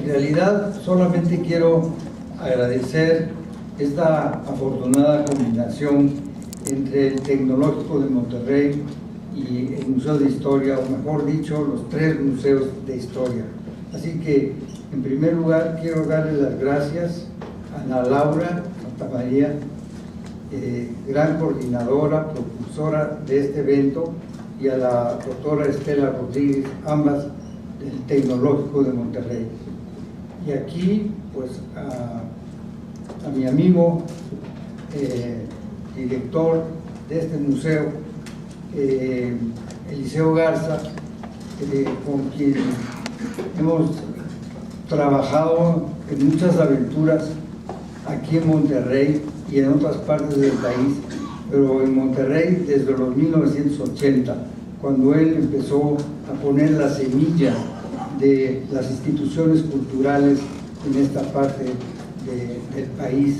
En realidad solamente quiero agradecer esta afortunada combinación entre el Tecnológico de Monterrey y el Museo de Historia, o mejor dicho, los 3 museos de historia. Así que, en primer lugar, quiero darle las gracias a Ana Laura Santamaría, gran coordinadora, propulsora de este evento, y a la doctora Estela Rodríguez, ambas del Tecnológico de Monterrey. Y aquí, pues, a mi amigo, director de este museo, Eliseo Garza, con quien hemos trabajado en muchas aventuras aquí en Monterrey y en otras partes del país, pero en Monterrey desde los 1980, cuando él empezó a poner la semilla de las instituciones culturales en esta parte del país,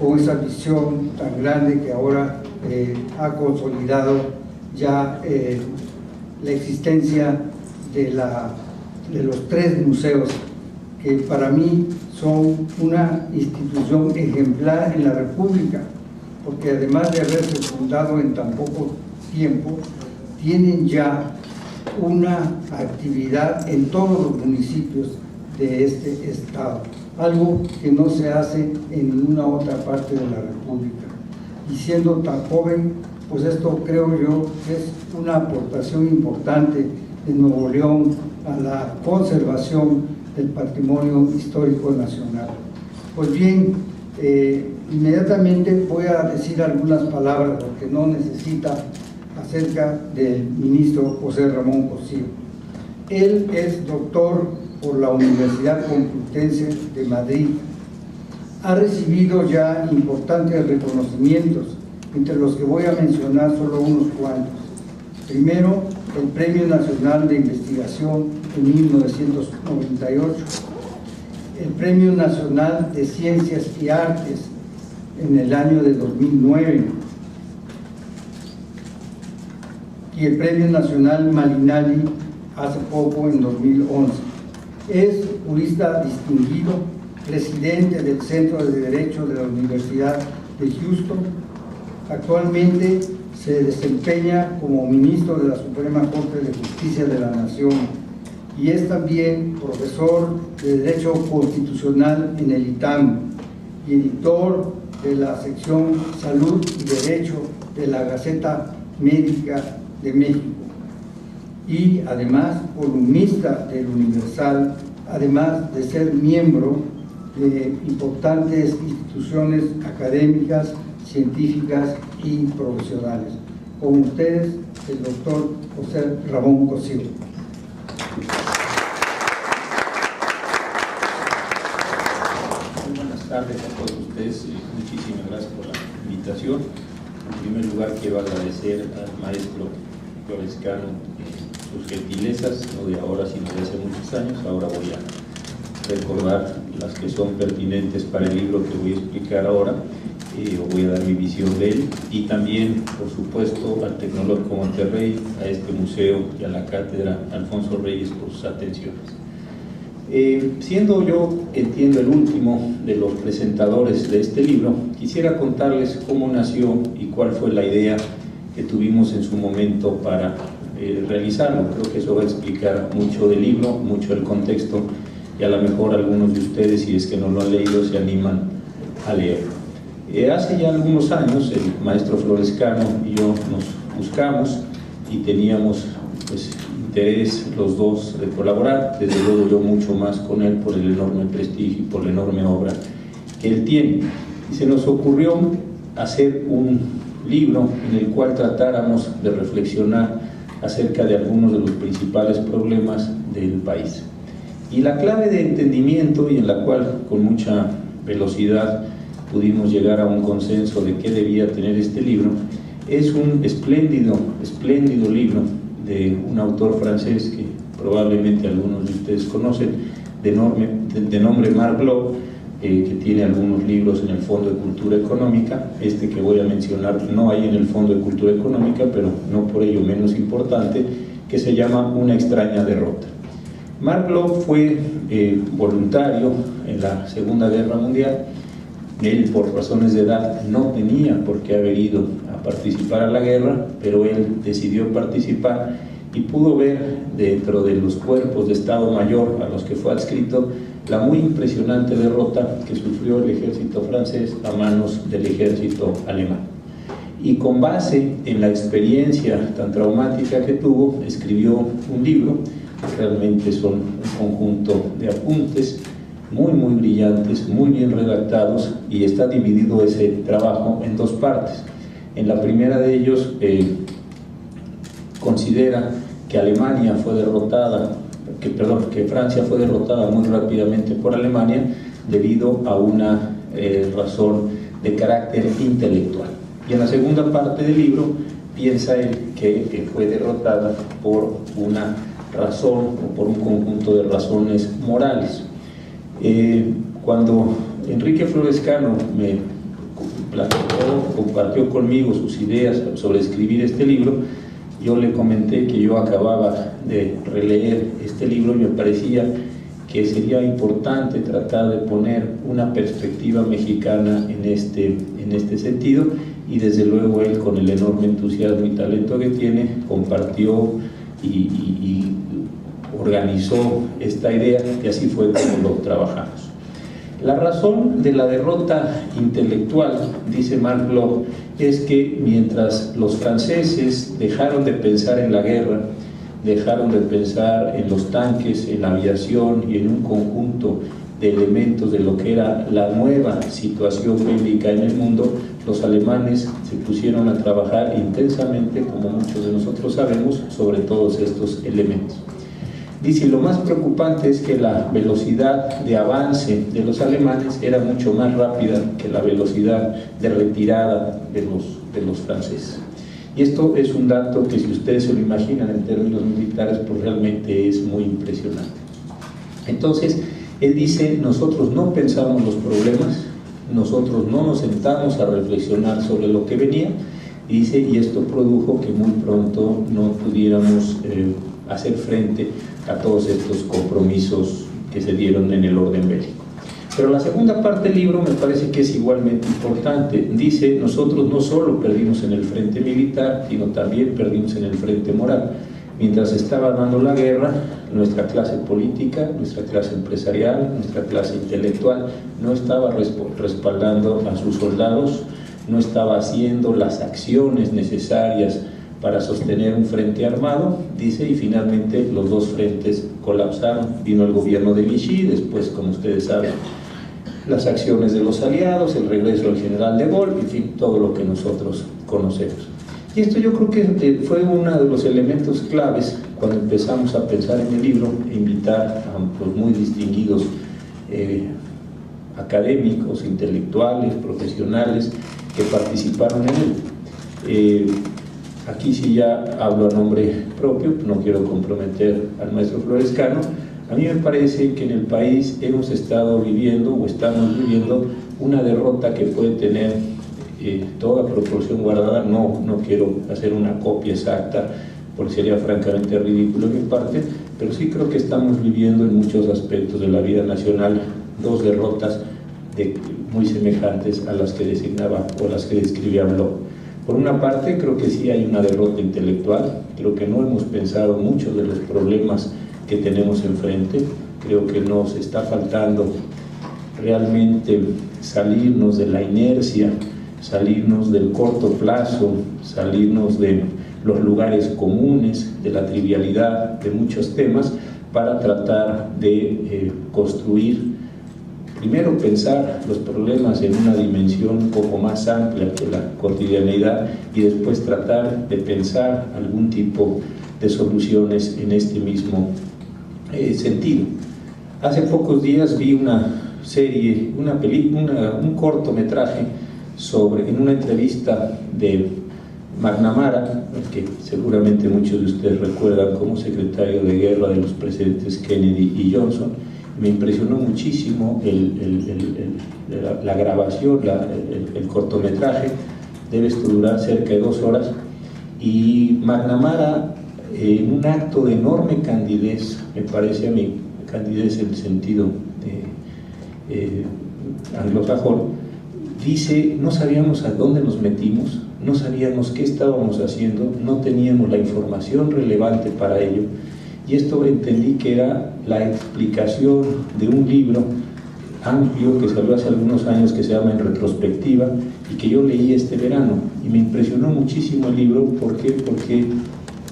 con esa visión tan grande que ahora ha consolidado ya la existencia de los 3 museos, que para mí son una institución ejemplar en la República, porque además de haberse fundado en tan poco tiempo, tienen ya una actividad en todos los municipios de este estado, algo que no se hace en ninguna otra parte de la República. Y siendo tan joven, pues esto creo yo es una aportación importante en Nuevo León a la conservación del patrimonio histórico nacional. Pues bien, inmediatamente voy a decir algunas palabras, porque no necesita, acerca del ministro José Ramón Cosío. Él es doctor por la Universidad Complutense de Madrid. Ha recibido ya importantes reconocimientos, entre los que voy a mencionar solo unos cuantos. Primero, el Premio Nacional de Investigación en 1998, el Premio Nacional de Ciencias y Artes en el año de 2009 y el Premio Nacional Malinali hace poco, en 2011. Es jurista distinguido, presidente del Centro de Derecho de la Universidad de Houston. Actualmente se desempeña como ministro de la Suprema Corte de Justicia de la Nación y es también profesor de Derecho Constitucional en el ITAM y editor de la sección Salud y Derecho de la Gaceta Médica de México, y además columnista del Universal, además de ser miembro de importantes instituciones académicas, científicas y profesionales. Con ustedes, el doctor José Ramón Cosío. Muy buenas tardes a todos ustedes, muchísimas gracias por la invitación. En primer lugar, quiero agradecer al maestro Florescano sus gentilezas, no de ahora sino de hace muchos años. Ahora voy a recordar las que son pertinentes para el libro que voy a explicar ahora. Voy a dar mi visión de él, y también, por supuesto, al Tecnológico Monterrey, a este museo y a la Cátedra Alfonso Reyes por sus atenciones. Siendo yo, entiendo, el último de los presentadores de este libro, quisiera contarles cómo nació y cuál fue la idea que tuvimos en su momento para realizarlo. Creo que eso va a explicar mucho del libro, mucho del contexto, y a lo mejor algunos de ustedes, si es que no lo han leído, se animan a leerlo. Hace ya algunos años el maestro Florescano y yo nos buscamos y teníamos pues interés los dos de colaborar, desde luego yo mucho más con él por el enorme prestigio y por la enorme obra que él tiene, y se nos ocurrió hacer un libro en el cual tratáramos de reflexionar acerca de algunos de los principales problemas del país, y la clave de entendimiento, y en la cual con mucha velocidad pudimos llegar a un consenso de qué debía tener este libro, es un espléndido libro de un autor francés que probablemente algunos de ustedes conocen, de nombre Marc Bloch, que tiene algunos libros en el Fondo de Cultura Económica. Este que voy a mencionar no hay en el Fondo de Cultura Económica, pero no por ello menos importante, que se llama Una extraña derrota. Mark Locke fue voluntario en la Segunda Guerra Mundial. Él, por razones de edad, no tenía por qué haber ido a participar a la guerra, pero él decidió participar y pudo ver dentro de los cuerpos de Estado Mayor a los que fue adscrito la muy impresionante derrota que sufrió el ejército francés a manos del ejército alemán. Y con base en la experiencia tan traumática que tuvo, escribió un libro. Realmente son un conjunto de apuntes muy brillantes, muy bien redactados, y está dividido ese trabajo en dos partes. En la primera de ellos considera que Alemania fue derrotada, que Francia fue derrotada muy rápidamente por Alemania debido a una razón de carácter intelectual. Y en la segunda parte del libro piensa él que fue derrotada por una razón o por un conjunto de razones morales. Cuando Enrique Flores Cano me compartió conmigo sus ideas sobre escribir este libro, yo le comenté que yo acababa de releer este libro y me parecía que sería importante tratar de poner una perspectiva mexicana en este sentido, y desde luego él, con el enorme entusiasmo y talento que tiene, compartió y organizó esta idea, y así fue como lo trabajamos. La razón de la derrota intelectual, dice Mark Locke, es que mientras los franceses dejaron de pensar en la guerra, dejaron de pensar en los tanques, en la aviación y en un conjunto de elementos de lo que era la nueva situación bélica en el mundo, los alemanes se pusieron a trabajar intensamente, como muchos de nosotros sabemos, sobre todos estos elementos. Dice, lo más preocupante es que la velocidad de avance de los alemanes era mucho más rápida que la velocidad de retirada de los franceses. Y esto es un dato que, si ustedes se lo imaginan en términos militares, pues realmente es muy impresionante. Entonces, él dice, nosotros no pensamos los problemas, nosotros no nos sentamos a reflexionar sobre lo que venía, y dice, y esto produjo que muy pronto no pudiéramos hacer frente a todos estos compromisos que se dieron en el orden bélico. Pero la segunda parte del libro me parece que es igualmente importante. Dice, nosotros no solo perdimos en el frente militar, sino también perdimos en el frente moral. Mientras estaba dando la guerra, nuestra clase política, nuestra clase empresarial, nuestra clase intelectual no estaba respaldando a sus soldados, no estaba haciendo las acciones necesarias para sostener un frente armado, dice, y finalmente los dos frentes colapsaron. Vino el gobierno de Vichy, después, como ustedes saben, las acciones de los aliados, el regreso del general de Gaulle, en fin, todo lo que nosotros conocemos. Y esto yo creo que fue uno de los elementos claves cuando empezamos a pensar en el libro e invitar a los muy distinguidos académicos, intelectuales, profesionales que participaron en él. Aquí sí ya hablo a nombre propio, no quiero comprometer al maestro Flores Cano. A mí me parece que en el país hemos estado viviendo o estamos viviendo una derrota que puede tener toda proporción guardada. No quiero hacer una copia exacta porque sería francamente ridículo de mi parte, pero sí creo que estamos viviendo en muchos aspectos de la vida nacional dos derrotas muy semejantes a las que designaba o las que describía Bloch. Por una parte, creo que sí hay una derrota intelectual, creo que no hemos pensado mucho de los problemas que tenemos enfrente, creo que nos está faltando realmente salirnos de la inercia, salirnos del corto plazo, salirnos de los lugares comunes, de la trivialidad de muchos temas, para tratar de construir. Primero, pensar los problemas en una dimensión un poco más amplia que la cotidianeidad, y después tratar de pensar algún tipo de soluciones en este mismo sentido. Hace pocos días vi una serie, un cortometraje en una entrevista de McNamara, que seguramente muchos de ustedes recuerdan como secretario de guerra de los presidentes Kennedy y Johnson. Me impresionó muchísimo la grabación, el cortometraje. Debe durar cerca de 2 horas, y McNamara en un acto de enorme candidez, me parece a mí, candidez en el sentido anglosajón, dice: no sabíamos a dónde nos metimos, no sabíamos qué estábamos haciendo, no teníamos la información relevante para ello, y esto entendí que era la explicación de un libro amplio que salió hace algunos años, que se llama En Retrospectiva, y que yo leí este verano, y me impresionó muchísimo el libro. ¿Por qué? Porque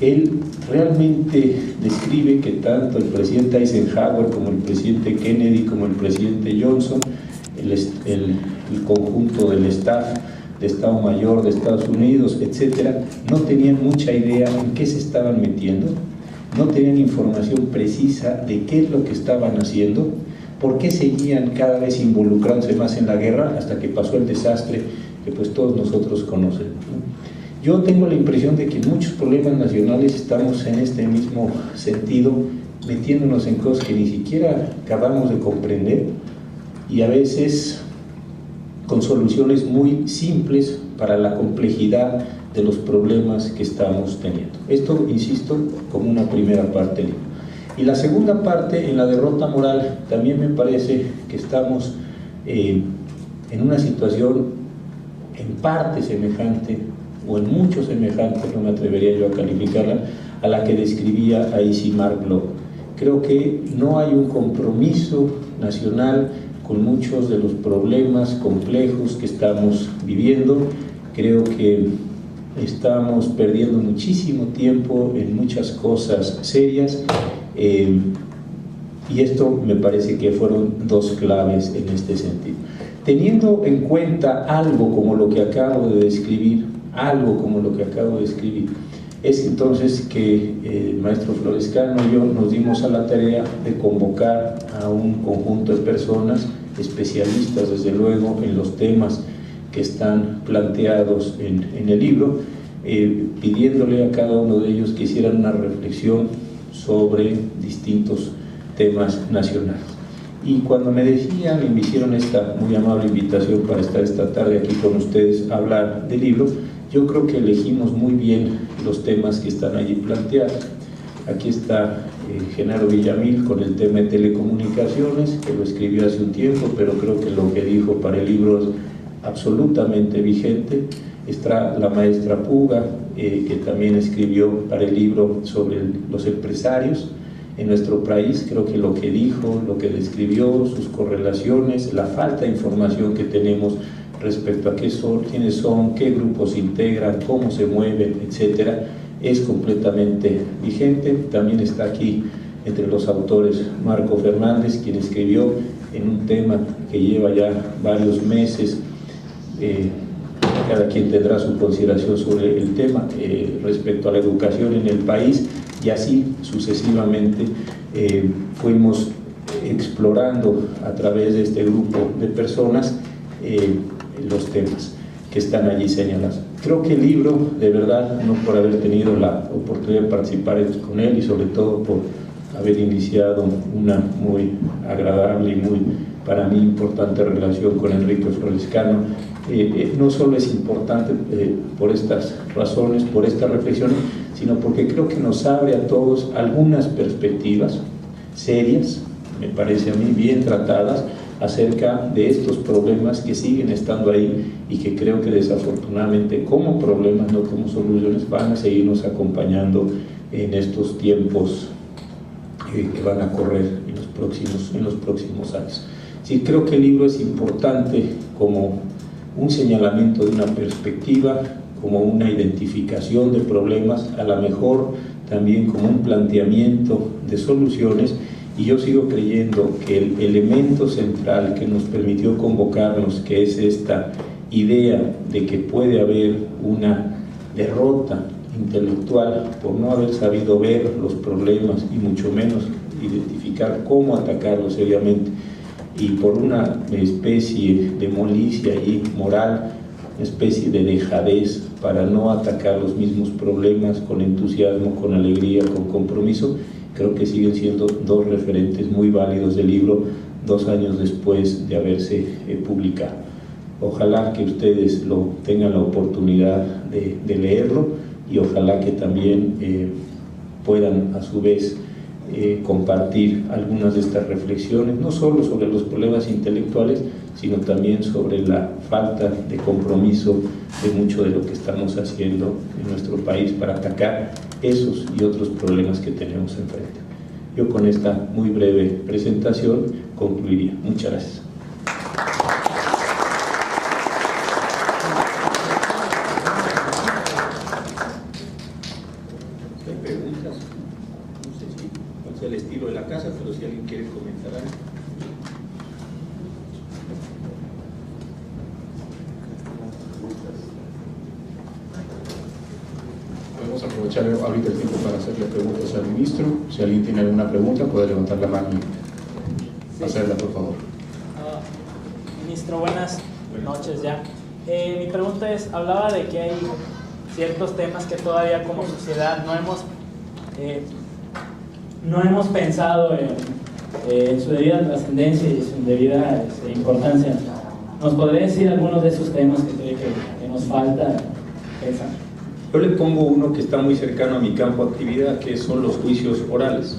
él realmente describe que tanto el presidente Eisenhower como el presidente Kennedy como el presidente Johnson, el conjunto del staff de Estado Mayor de Estados Unidos, etcétera, no tenían mucha idea en qué se estaban metiendo, no tenían información precisa de qué es lo que estaban haciendo, por qué seguían cada vez involucrándose más en la guerra, hasta que pasó el desastre que pues todos nosotros conocemos, ¿no? Yo tengo la impresión de que en muchos problemas nacionales estamos en este mismo sentido, metiéndonos en cosas que ni siquiera acabamos de comprender, y a veces con soluciones muy simples para la complejidad de los problemas que estamos teniendo. Esto, insisto, como una primera parte. Y la segunda parte, en la derrota moral, también me parece que estamos en una situación en parte semejante, o en mucho semejante, no me atrevería yo a calificarla, a la que describía ahí Mark Bloch. Creo que no hay un compromiso nacional con muchos de los problemas complejos que estamos viviendo. Creo que estamos perdiendo muchísimo tiempo en muchas cosas serias, y esto me parece que fueron dos claves en este sentido. Teniendo en cuenta algo como lo que acabo de describir, es entonces que el maestro Florescano y yo nos dimos a la tarea de convocar a un conjunto de personas, especialistas desde luego en los temas que están planteados en el libro, pidiéndole a cada uno de ellos que hicieran una reflexión sobre distintos temas nacionales. Y cuando me hicieron esta muy amable invitación para estar esta tarde aquí con ustedes a hablar del libro, yo creo que elegimos muy bien los temas que están allí planteados. Aquí está Genaro Villamil con el tema de telecomunicaciones, que lo escribió hace un tiempo, pero creo que lo que dijo para el libro es absolutamente vigente. Está la maestra Puga, que también escribió para el libro sobre los empresarios en nuestro país. Creo que lo que dijo, lo que describió, sus correlaciones, la falta de información que tenemos respecto a qué son, quiénes son, qué grupos integran, cómo se mueven, etcétera, es completamente vigente. También está aquí entre los autores Marco Fernández, quien escribió en un tema que lleva ya varios meses, cada quien tendrá su consideración sobre el tema, respecto a la educación en el país, y así sucesivamente fuimos explorando a través de este grupo de personas los temas que están allí señalados. Creo que el libro, de verdad, no por haber tenido la oportunidad de participar con él y sobre todo por haber iniciado una muy agradable y muy, para mí, importante relación con Enrique Florescano, no solo es importante por estas razones, por estas reflexiones, sino porque creo que nos abre a todos algunas perspectivas serias, me parece a mí, bien tratadas, acerca de estos problemas que siguen estando ahí y que creo que desafortunadamente como problemas, no como soluciones, van a seguirnos acompañando en estos tiempos que van a correr en los próximos años. Sí, creo que el libro es importante como un señalamiento de una perspectiva, como una identificación de problemas, a lo mejor también como un planteamiento de soluciones. Y yo sigo creyendo que el elemento central que nos permitió convocarnos, que es esta idea de que puede haber una derrota intelectual por no haber sabido ver los problemas y mucho menos identificar cómo atacarlos seriamente, y por una especie de molicie y moral, una especie de dejadez para no atacar los mismos problemas con entusiasmo, con alegría, con compromiso, creo que siguen siendo dos referentes muy válidos del libro 2 años después de haberse publicado. Ojalá que ustedes tengan la oportunidad de leerlo, y ojalá que también puedan a su vez compartir algunas de estas reflexiones, no solo sobre los problemas intelectuales, sino también sobre la falta de compromiso de mucho de lo que estamos haciendo en nuestro país para atacar esos y otros problemas que tenemos enfrente. Yo con esta muy breve presentación concluiría. Muchas gracias. ¿Hay preguntas? No sé si cuál sea el estilo de la casa, pero si alguien quiere comentar algo. Podemos aprovechar ahorita el tiempo para hacerle preguntas al ministro. Si alguien tiene alguna pregunta, puede levantar la mano y hacerla, por favor. Ministro, buenas noches ya. Mi pregunta es, hablaba de que hay ciertos temas que todavía como sociedad no hemos pensado en su debida trascendencia y su debida importancia. ¿Nos podría decir algunos de esos temas que cree que nos falta pensar? Yo le pongo uno que está muy cercano a mi campo de actividad, que son los juicios orales.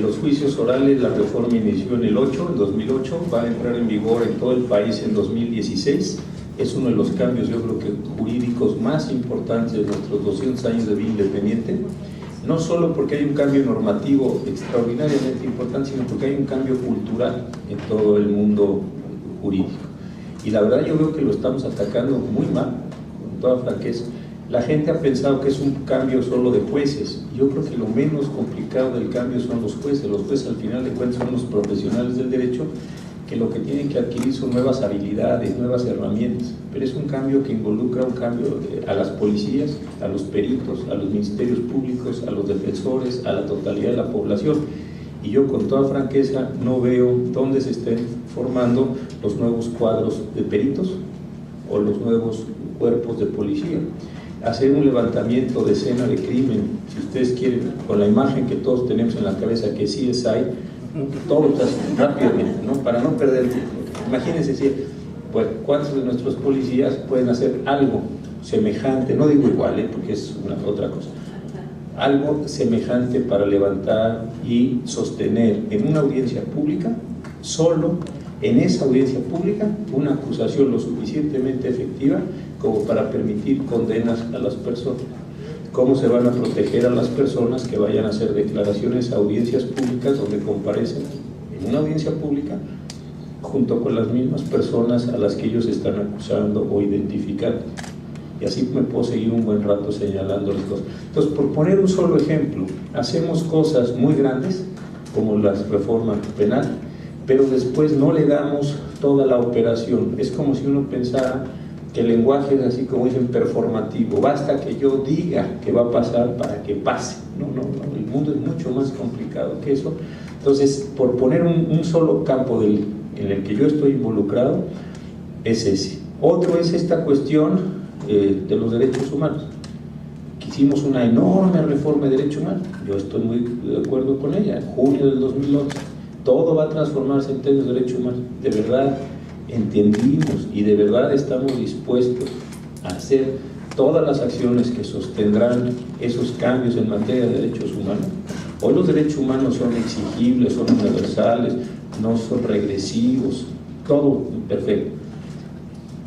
Los juicios orales, la reforma inició en el 2008, va a entrar en vigor en todo el país en 2016. Es uno de los cambios, yo creo que jurídicos más importantes de nuestros 200 años de vida independiente, no solo porque hay un cambio normativo extraordinariamente importante, sino porque hay un cambio cultural en todo el mundo jurídico. Y la verdad yo creo que lo estamos atacando muy mal, con toda franqueza. La gente ha pensado que es un cambio solo de jueces. Yo creo que lo menos complicado del cambio son los jueces. Los jueces al final de cuentas son los profesionales del derecho que lo que tienen que adquirir son nuevas habilidades, nuevas herramientas. Pero es un cambio que involucra un cambio a las policías, a los peritos, a los ministerios públicos, a los defensores, a la totalidad de la población. Y yo con toda franqueza no veo dónde se estén formando los nuevos cuadros de peritos o los nuevos cuerpos de policía. Hacer un levantamiento de escena de crimen, si ustedes quieren, con la imagen que todos tenemos en la cabeza que sí es ahí, todo rápidamente, ¿no? Para no perder el tiempo. Imagínense si, pues, cuántos de nuestros policías pueden hacer algo semejante, no digo igual, porque es otra cosa, algo semejante para levantar y sostener en una audiencia pública, solo en esa audiencia pública, una acusación lo suficientemente efectiva como para permitir condenas a las personas. ¿Cómo se van a proteger a las personas que vayan a hacer declaraciones a audiencias públicas donde comparecen en una audiencia pública junto con las mismas personas a las que ellos están acusando o identificando? Y así me puedo seguir un buen rato señalando las cosas. Entonces, por poner un solo ejemplo, hacemos cosas muy grandes como la reforma penal, pero después no le damos toda la operación. Es como si uno pensara que el lenguaje es así como dicen performativo, basta que yo diga que va a pasar para que pase. No, el mundo es mucho más complicado que eso. Entonces, por poner un solo campo en el que yo estoy involucrado, es ese. Otro es esta cuestión de los derechos humanos. Hicimos una enorme reforma de derechos humanos, yo estoy muy de acuerdo con ella, en junio del 2011, todo va a transformarse en términos de derechos humanos. De verdad entendimos y de verdad estamos dispuestos a hacer todas las acciones que sostendrán esos cambios en materia de derechos humanos. Hoy los derechos humanos son exigibles, son universales, no son regresivos, todo perfecto.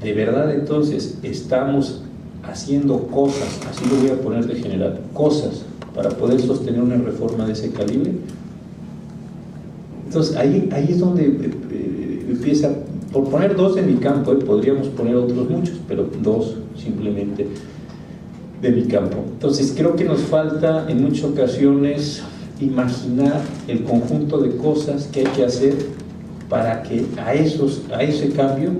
De verdad entonces estamos haciendo cosas, así lo voy a poner de general, cosas para poder sostener una reforma de ese calibre. Entonces ahí es donde empieza, por poner dos de mi campo, podríamos poner otros muchos, pero dos simplemente de mi campo. Entonces creo que nos falta en muchas ocasiones imaginar el conjunto de cosas que hay que hacer para que a ese cambio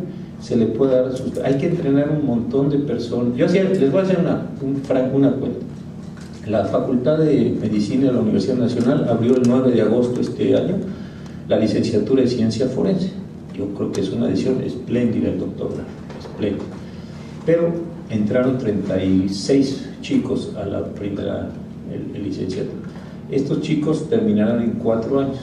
se le pueda dar resultado. Hay que entrenar un montón de personas. Yo les voy a hacer una cuenta. La Facultad de Medicina de la Universidad Nacional abrió el 9 de agosto este año la licenciatura de Ciencia Forense. Yo creo que es una decisión espléndida el doctor, espléndida. Pero entraron 36 chicos a la primera licenciatura. Estos chicos terminarán en 4 años.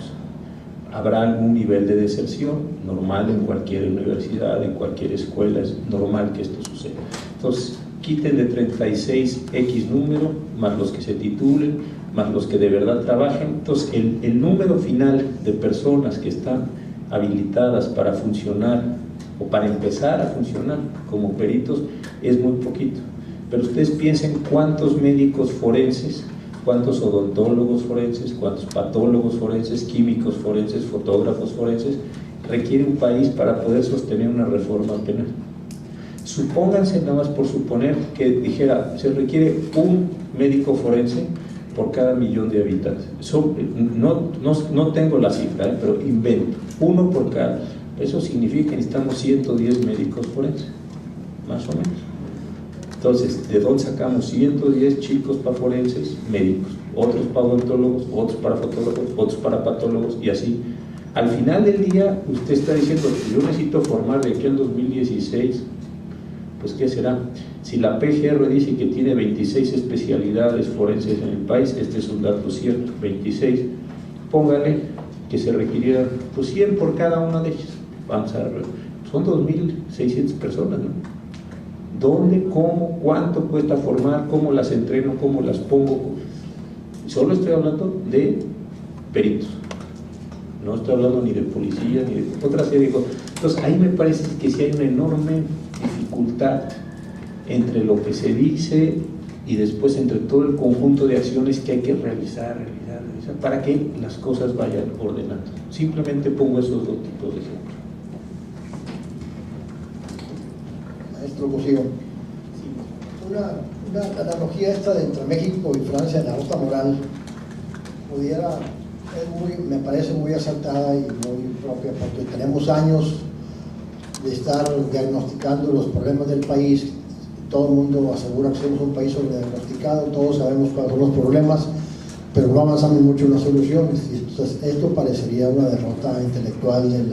Habrá algún nivel de deserción, normal en cualquier universidad, en cualquier escuela, es normal que esto suceda. Entonces, quiten de 36 X número, más los que se titulen, más los que de verdad trabajen. Entonces el número final de personas que están habilitadas para funcionar o para empezar a funcionar como peritos es muy poquito. Pero ustedes piensen cuántos médicos forenses, cuántos odontólogos forenses, cuántos patólogos forenses, químicos forenses, fotógrafos forenses requiere un país para poder sostener una reforma penal. Supónganse, nada más por suponer, que dijera, se requiere un médico forense por cada 1.000.000 de habitantes. No tengo la cifra, pero invento, uno por cada. Eso significa que necesitamos 110 médicos forenses, más o menos. Entonces, ¿de dónde sacamos 110 chicos para forenses? Médicos, otros para odontólogos, otros para fotógrafos, otros para patólogos y así. Al final del día, usted está diciendo, yo necesito formar de aquí al 2016, pues ¿qué será? Si la PGR dice que tiene 26 especialidades forenses en el país, este es un dato cierto, 26, póngale que se requirieran pues 100 por cada una de ellas. Vamos a ver, son 2.600 personas, ¿no? ¿Dónde, cómo, cuánto cuesta formar, cómo las entreno, cómo las pongo? Solo estoy hablando de peritos, no estoy hablando ni de policía, ni de otra serie de cosas. Entonces ahí me parece que sí hay una enorme dificultad entre lo que se dice y después entre todo el conjunto de acciones que hay que realizar para que las cosas vayan ordenando. Simplemente pongo esos dos tipos de ejemplos. Maestro Cosío, una analogía esta de entre México y Francia en la nota moral me parece muy acertada y muy propia, porque tenemos años de estar diagnosticando los problemas del país. Todo el mundo asegura que somos un país sobrediagnosticado, todos sabemos cuáles son los problemas, pero no avanzamos mucho en las soluciones. Y entonces esto parecería una derrota intelectual de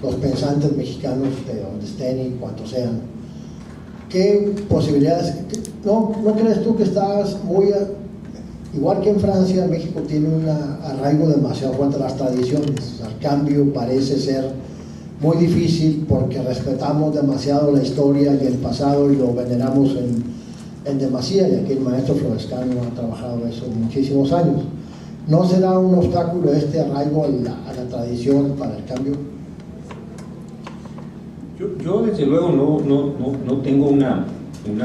los pensantes mexicanos, de donde estén y cuantos sean. ¿Qué posibilidades? ¿No crees tú que estás muy... Igual que en Francia, México tiene un arraigo demasiado fuerte a las tradiciones? El cambio parece ser muy difícil porque respetamos demasiado la historia y el pasado y lo veneramos en demasía, y aquí el maestro Florescano ha trabajado eso muchísimos años. ¿No será un obstáculo este arraigo a la tradición para el cambio? Yo desde luego no tengo una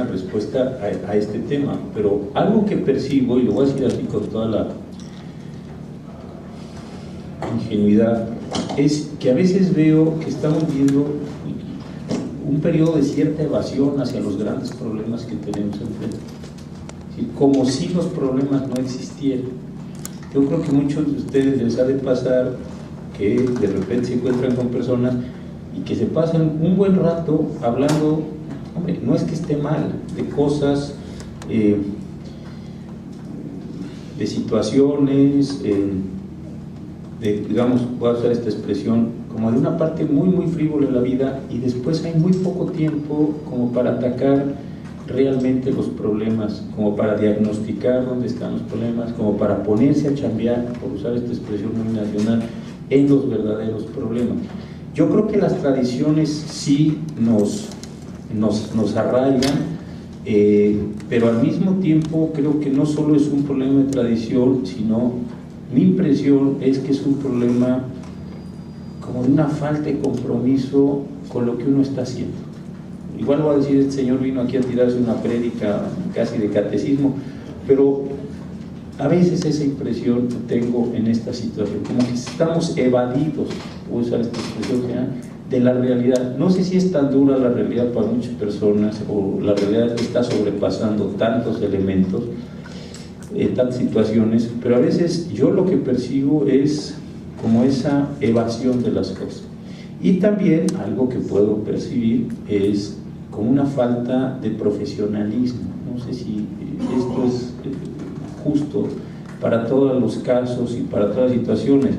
respuesta a este tema, pero algo que percibo, y lo voy a decir así con toda la ingenuidad, es que a veces veo que estamos viendo un periodo de cierta evasión hacia los grandes problemas que tenemos enfrente, como si los problemas no existieran. Yo creo que muchos de ustedes les ha de pasar que de repente se encuentran con personas y que se pasan un buen rato hablando, hombre, no es que esté mal, de cosas, de situaciones, digamos, voy a usar esta expresión, como de una parte muy frívola de la vida, y después hay muy poco tiempo como para atacar realmente los problemas, como para diagnosticar dónde están los problemas, como para ponerse a chambear, por usar esta expresión muy nacional, en los verdaderos problemas. Yo creo que las tradiciones sí nos arraigan, pero al mismo tiempo creo que no solo es un problema de tradición, sino mi impresión es que es un problema como de una falta de compromiso con lo que uno está haciendo. Igual voy a decir, este señor vino aquí a tirarse una prédica casi de catecismo, pero a veces esa impresión tengo en esta situación, como que estamos evadidos, voy a usar esta expresión general, de la realidad. No sé si es tan dura la realidad para muchas personas, o la realidad está sobrepasando tantos elementos, tantas situaciones, pero a veces yo lo que percibo es como esa evasión de las cosas. Y también algo que puedo percibir es como una falta de profesionalismo. No sé si esto es justo para todos los casos y para todas las situaciones,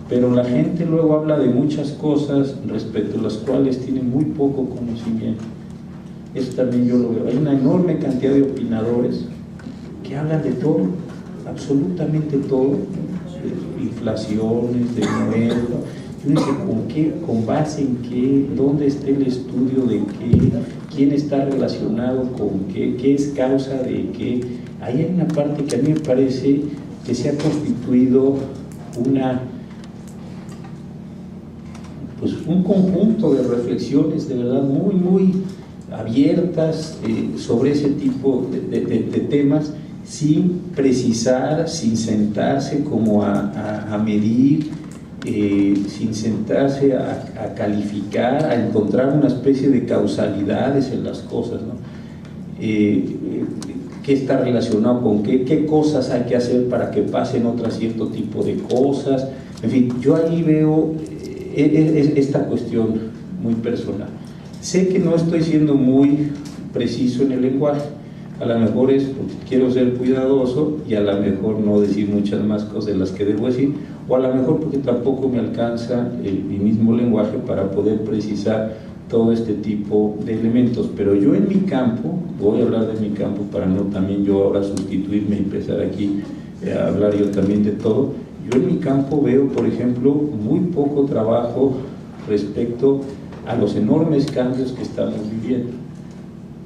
pero la gente luego habla de muchas cosas respecto a las cuales tiene muy poco conocimiento. Eso también yo lo veo. Hay una enorme cantidad de opinadores que hablan de todo, absolutamente todo, de inflaciones, de nuevo. Y uno dice, ¿con qué? ¿Con base en qué? ¿Dónde está el estudio de qué? ¿Quién está relacionado con qué? ¿Qué es causa de qué? Ahí hay una parte que a mí me parece que se ha constituido un conjunto de reflexiones de verdad muy abiertas sobre ese tipo de temas, sin precisar, sin sentarse como a medir, sin sentarse a calificar, a encontrar una especie de causalidades en las cosas, ¿no? ¿Qué está relacionado con qué cosas hay que hacer para que pasen otro cierto tipo de cosas? En fin, yo ahí veo esta cuestión muy personal. Sé que no estoy siendo muy preciso en el lenguaje, a lo mejor es porque quiero ser cuidadoso y a lo mejor no decir muchas más cosas de las que debo decir, o a lo mejor porque tampoco me alcanza mi mismo lenguaje para poder precisar todo este tipo de elementos. Pero yo en mi campo, voy a hablar de mi campo para no también yo ahora sustituirme y empezar aquí a hablar yo también de todo. Yo en mi campo veo, por ejemplo, muy poco trabajo respecto a los enormes cambios que estamos viviendo.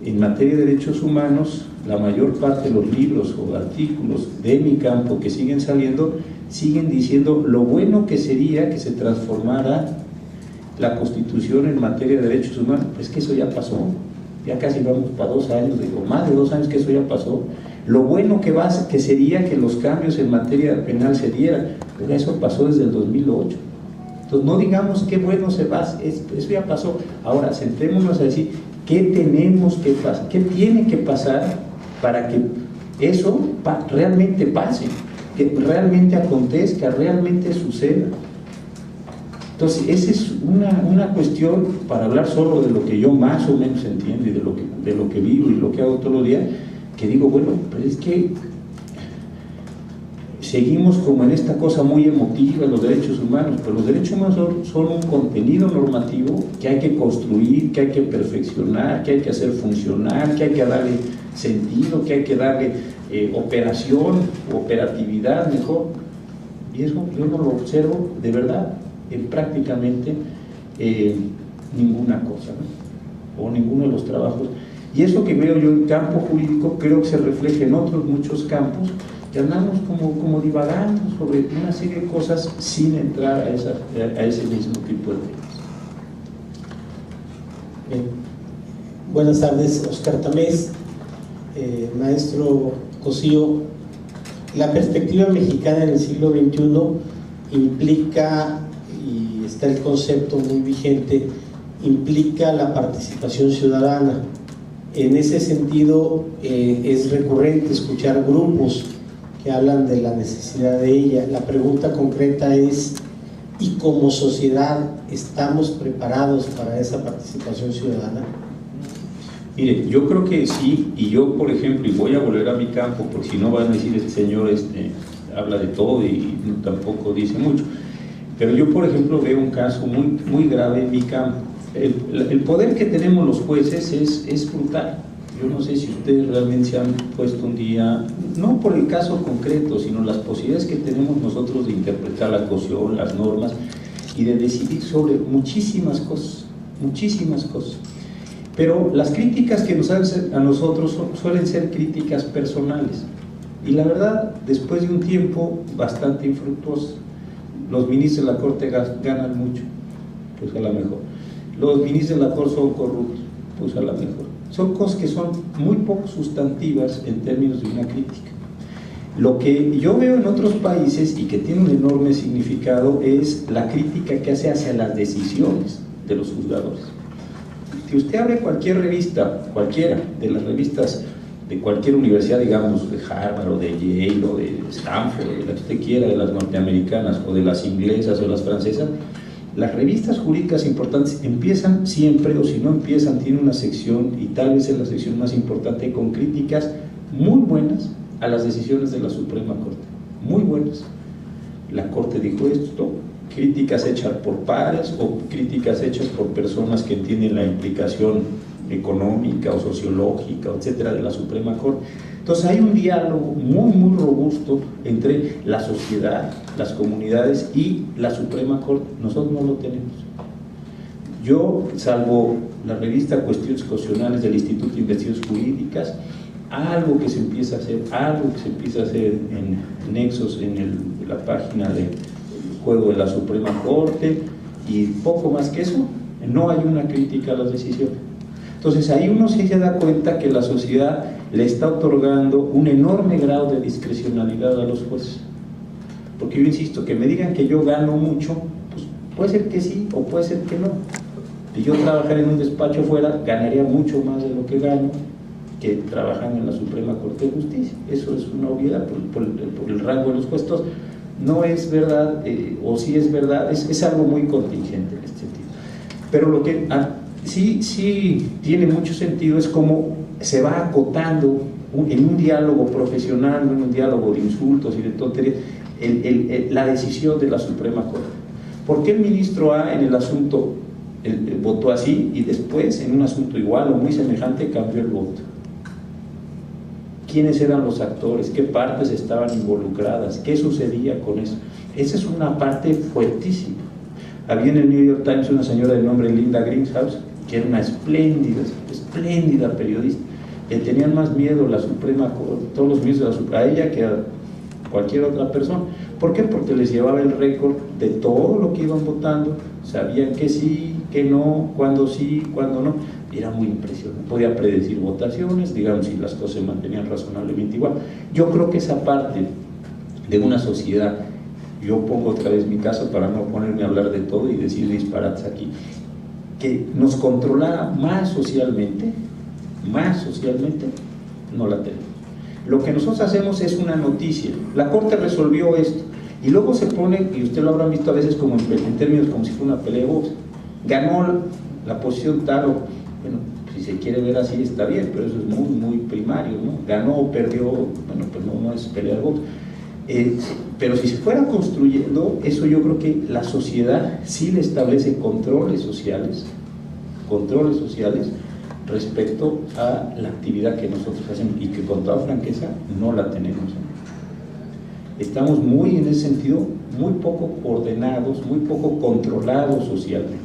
En materia de derechos humanos, la mayor parte de los libros o artículos de mi campo que siguen saliendo, siguen diciendo lo bueno que sería que se transformara la Constitución en materia de derechos humanos. Pues que eso ya pasó, ya casi vamos para 2 años, digo, más de 2 años que eso ya pasó. Lo bueno que sería que los cambios en materia penal se dieran, pero eso pasó desde el 2008. Entonces no digamos qué bueno se va, eso ya pasó. Ahora sentémonos a decir qué tenemos que pasar, qué tiene que pasar para que eso realmente pase, que realmente acontezca, realmente suceda. Entonces esa es una cuestión para hablar solo de lo que yo más o menos entiendo y de lo que vivo y lo que hago todos los días, que digo, bueno, pero es que seguimos como en esta cosa muy emotiva, los derechos humanos, pero los derechos humanos son un contenido normativo que hay que construir, que hay que perfeccionar, que hay que hacer funcionar, que hay que darle sentido, que hay que darle operatividad mejor. Y eso yo no lo observo de verdad en prácticamente ninguna cosa, ¿no? O ninguno de los trabajos. Y eso que veo yo en campo jurídico creo que se refleja en otros muchos campos, que andamos como divagando sobre una serie de cosas sin entrar a ese mismo tipo de temas. Bien. Buenas tardes, Oscar Tamés. Maestro Cosío, la perspectiva mexicana en el siglo XXI implica, y está el concepto muy vigente, implica la participación ciudadana. En ese sentido, es recurrente escuchar grupos que hablan de la necesidad de ella. La pregunta concreta es, ¿y como sociedad estamos preparados para esa participación ciudadana? Mire, yo creo que sí, y yo, por ejemplo, y voy a volver a mi campo, porque si no van a decir, este señor habla de todo y tampoco dice mucho, pero yo, por ejemplo, veo un caso muy grave en mi campo. El poder que tenemos los jueces es brutal. Yo no sé si ustedes realmente se han puesto un día, no por el caso concreto, sino las posibilidades que tenemos nosotros de interpretar la Constitución, las normas, y de decidir sobre muchísimas cosas. Pero las críticas que nos hacen a nosotros suelen ser críticas personales. Y la verdad, después de un tiempo bastante infructuoso, los ministros de la Corte ganan mucho, pues a lo mejor. Los ministros de la Corte son corruptos, pues a lo mejor. Son cosas que son muy poco sustantivas en términos de una crítica. Lo que yo veo en otros países y que tiene un enorme significado es la crítica que hace hacia las decisiones de los juzgadores. Si usted abre cualquier revista, cualquiera de las revistas de cualquier universidad, digamos de Harvard o de Yale o de Stanford, de la que usted quiera, de las norteamericanas o de las inglesas o las francesas, las revistas jurídicas importantes empiezan siempre, o si no empiezan, tienen una sección, y tal vez es la sección más importante, con críticas muy buenas a las decisiones de la Suprema Corte, muy buenas. La Corte dijo esto, críticas hechas por pares o críticas hechas por personas que entienden la implicación económica o sociológica, etcétera, de la Suprema Corte. Entonces hay un diálogo muy robusto entre la sociedad, las comunidades y la Suprema Corte. Nosotros no lo tenemos. Yo, salvo la revista Cuestiones Constitucionales del Instituto de Investigaciones Jurídicas algo que se empieza a hacer, en nexos en la página del juego de la Suprema Corte y poco más que eso. No hay una crítica a las decisiones. Entonces ahí uno sí se da cuenta que la sociedad le está otorgando un enorme grado de discrecionalidad a los jueces. Porque yo insisto, que me digan que yo gano mucho, pues puede ser que sí o puede ser que no. Si yo trabajara en un despacho fuera, ganaría mucho más de lo que gano que trabajando en la Suprema Corte de Justicia. Eso es una obviedad por el rango de los puestos. No es verdad, o sí es verdad, es algo muy contingente en este sentido. Pero lo que sí tiene mucho sentido es cómo se va acotando en un diálogo profesional, no en un diálogo de insultos y de tonterías, la decisión de la Suprema Corte. ¿Por qué el ministro A en el asunto votó así y después en un asunto igual o muy semejante cambió el voto? ¿Quiénes eran los actores? ¿Qué partes estaban involucradas? ¿Qué sucedía con eso? Esa es una parte fuertísima. Había en el New York Times una señora de nombre Linda Greenhouse, que era una espléndida periodista. Le tenían más miedo la Suprema Corte, todos los ministros de la Suprema, a ella que a cualquier otra persona. ¿Por qué? Porque les llevaba el récord de todo lo que iban votando, sabían que sí, que no, cuándo sí, cuándo no. Era muy impresionante, podía predecir votaciones, digamos, si las cosas se mantenían razonablemente igual. Yo creo que esa parte de una sociedad, yo pongo otra vez mi caso para no ponerme a hablar de todo y decir disparates aquí, que nos controlara más socialmente, no la tenemos. Lo que nosotros hacemos es una noticia. La Corte resolvió esto y luego se pone, y usted lo habrá visto a veces como en términos como si fuera una pelea de box, ganó la posición tal o, bueno, si se quiere ver así está bien, pero eso es muy primario, ¿no? Ganó o perdió, bueno, pues no es pelea de box. Pero si se fuera construyendo eso, yo creo que la sociedad sí le establece controles sociales respecto a la actividad que nosotros hacemos y que con toda franqueza no la tenemos. Estamos muy, en ese sentido, muy poco ordenados, muy poco controlados socialmente.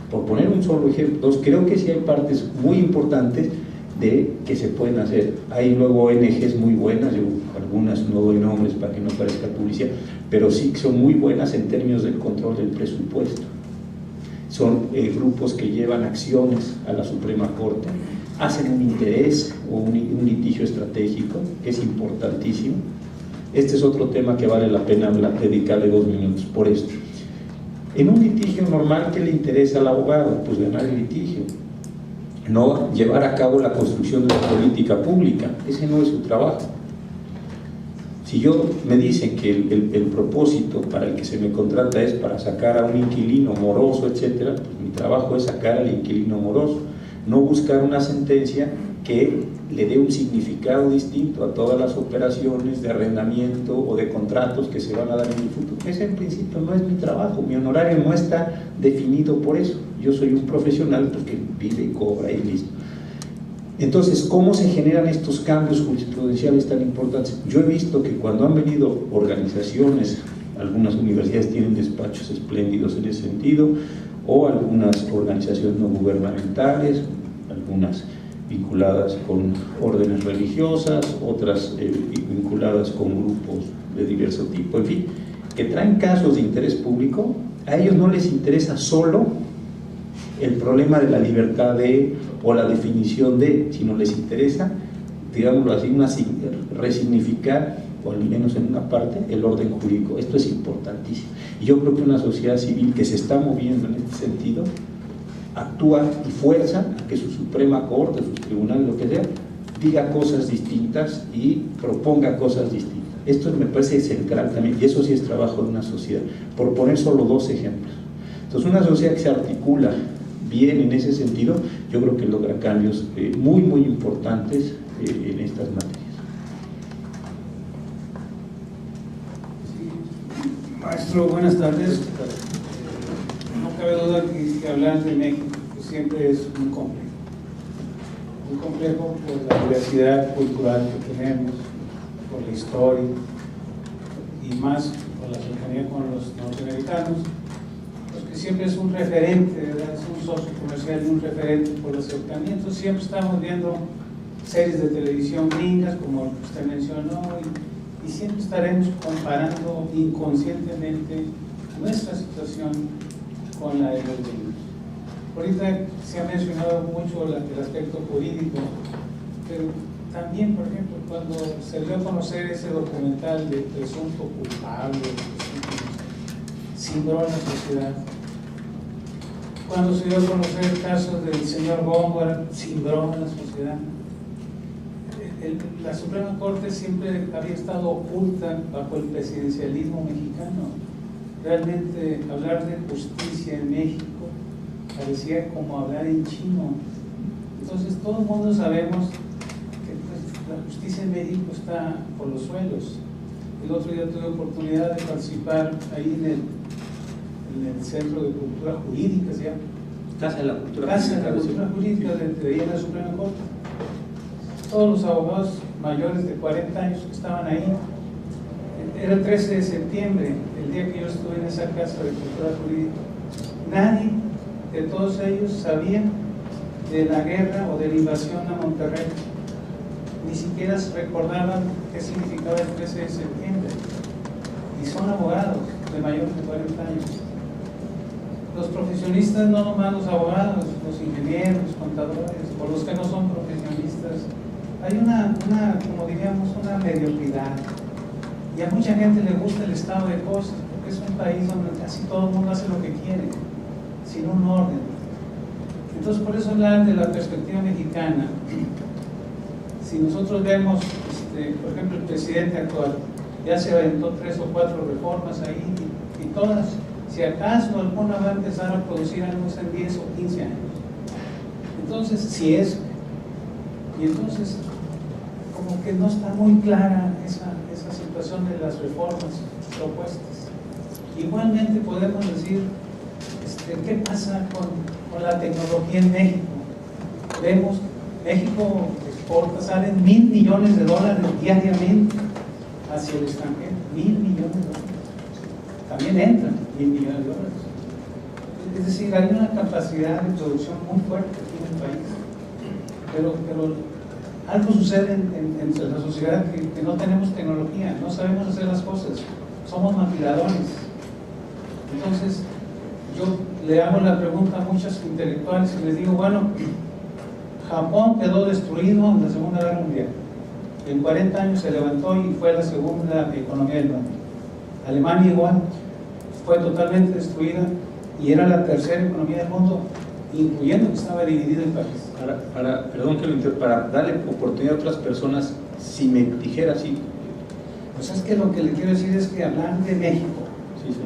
Por poner un solo ejemplo, creo que sí hay partes muy importantes de que se pueden hacer. Hay luego ONGs muy buenas, yo algunas no doy nombres para que no parezca publicidad, pero sí que son muy buenas en términos del control del presupuesto. Son grupos que llevan acciones a la Suprema Corte, hacen un interés o un litigio estratégico, que es importantísimo. Este es otro tema que vale la pena dedicarle 2 minutos por esto. En un litigio normal, ¿qué le interesa al abogado? Pues ganar el litigio, no llevar a cabo la construcción de la política pública. Ese no es su trabajo. Si me dicen que el propósito para el que se me contrata es para sacar a un inquilino moroso, etcétera, pues mi trabajo es sacar al inquilino moroso, no buscar una sentencia que le dé un significado distinto a todas las operaciones de arrendamiento o de contratos que se van a dar en el futuro. Ese en principio no es mi trabajo, mi honorario no está definido por eso. Yo soy un profesional pues, que vive y cobra y listo. Entonces, ¿cómo se generan estos cambios jurisprudenciales tan importantes? Yo he visto que cuando han venido organizaciones, algunas universidades tienen despachos espléndidos en ese sentido, o algunas organizaciones no gubernamentales, algunas vinculadas con órdenes religiosas, otras vinculadas con grupos de diverso tipo, en fin, que traen casos de interés público. A ellos no les interesa solo el problema de la libertad o la definición sino les interesa, digámoslo así, resignificar, o al menos en una parte, el orden jurídico. Esto es importantísimo. Y yo creo que una sociedad civil que se está moviendo en este sentido, actúa y fuerza a que su Suprema Corte, sus tribunales, lo que sea, diga cosas distintas y proponga cosas distintas. Esto me parece central también, y eso sí es trabajo de una sociedad, por poner solo 2 ejemplos. Entonces, una sociedad que se articula bien en ese sentido, yo creo que logra cambios muy importantes en estas materias. Maestro, buenas tardes. No cabe duda que hablar de México siempre es muy complejo por la diversidad cultural que tenemos, por la historia y más por la cercanía con los norteamericanos, pues que siempre es un referente, ¿verdad? Es un socio comercial y un referente por la cercanía. Entonces siempre estamos viendo series de televisión gringas, como usted mencionó, y siempre estaremos comparando inconscientemente nuestra situación con la de los gringos. Ahorita se ha mencionado mucho el aspecto jurídico, pero también, por ejemplo, cuando se dio a conocer ese documental de presunto culpable, cimbró a la sociedad. Cuando se dio a conocer el caso del señor Góngora, cimbró a la sociedad. La Suprema Corte siempre había estado oculta bajo el presidencialismo mexicano. Realmente hablar de justicia en México parecía como hablar en chino. Entonces todo el mundo sabemos que pues, la justicia en México está por los suelos. El otro día tuve oportunidad de participar ahí en el Centro de Cultura Jurídica, se llama Casa de la Cultura Jurídica de ahí en la Suprema Corte. Todos los abogados mayores de 40 años que estaban ahí. Era el 13 de septiembre, el día que yo estuve en esa Casa de Cultura Jurídica. Nadie de todos ellos sabía de la guerra o de la invasión a Monterrey. Ni siquiera recordaban qué significaba el 13 de septiembre. Y son abogados de mayores de 40 años. Los profesionistas, no nomás los abogados, los ingenieros, los contadores, o los que no son profesionistas, hay como diríamos, una mediocridad. Y a mucha gente le gusta el estado de cosas, porque es un país donde casi todo el mundo hace lo que quiere, sin un orden. Entonces, por eso hablar de la perspectiva mexicana, si nosotros vemos, por ejemplo, el presidente actual, ya se aventó 3 o 4 reformas ahí, y todas, si acaso alguna va a empezar a producir algo en 10 o 15 años. Entonces, si es, y entonces, como que no está muy clara esa situación de las reformas propuestas. Igualmente podemos decir, ¿qué pasa con la tecnología en México? Vemos, México exporta, salen $1,000 millones diariamente hacia el extranjero, $1,000 millones. También entran $1,000 millones. Es decir, hay una capacidad de producción muy fuerte aquí en el país. Pero algo sucede en la sociedad que no tenemos tecnología, no sabemos hacer las cosas, somos maquiladores. Entonces, yo le hago la pregunta a muchos intelectuales y les digo, bueno, Japón quedó destruido en la Segunda Guerra Mundial. En 40 años se levantó y fue la segunda economía del mundo. Alemania igual, fue totalmente destruida y era la tercera economía del mundo, incluyendo que estaba dividido el país. Perdón que lo interrumpa, para darle oportunidad a otras personas, si me dijera así. Pues es que lo que le quiero decir es que hablar de México, Sí, sí.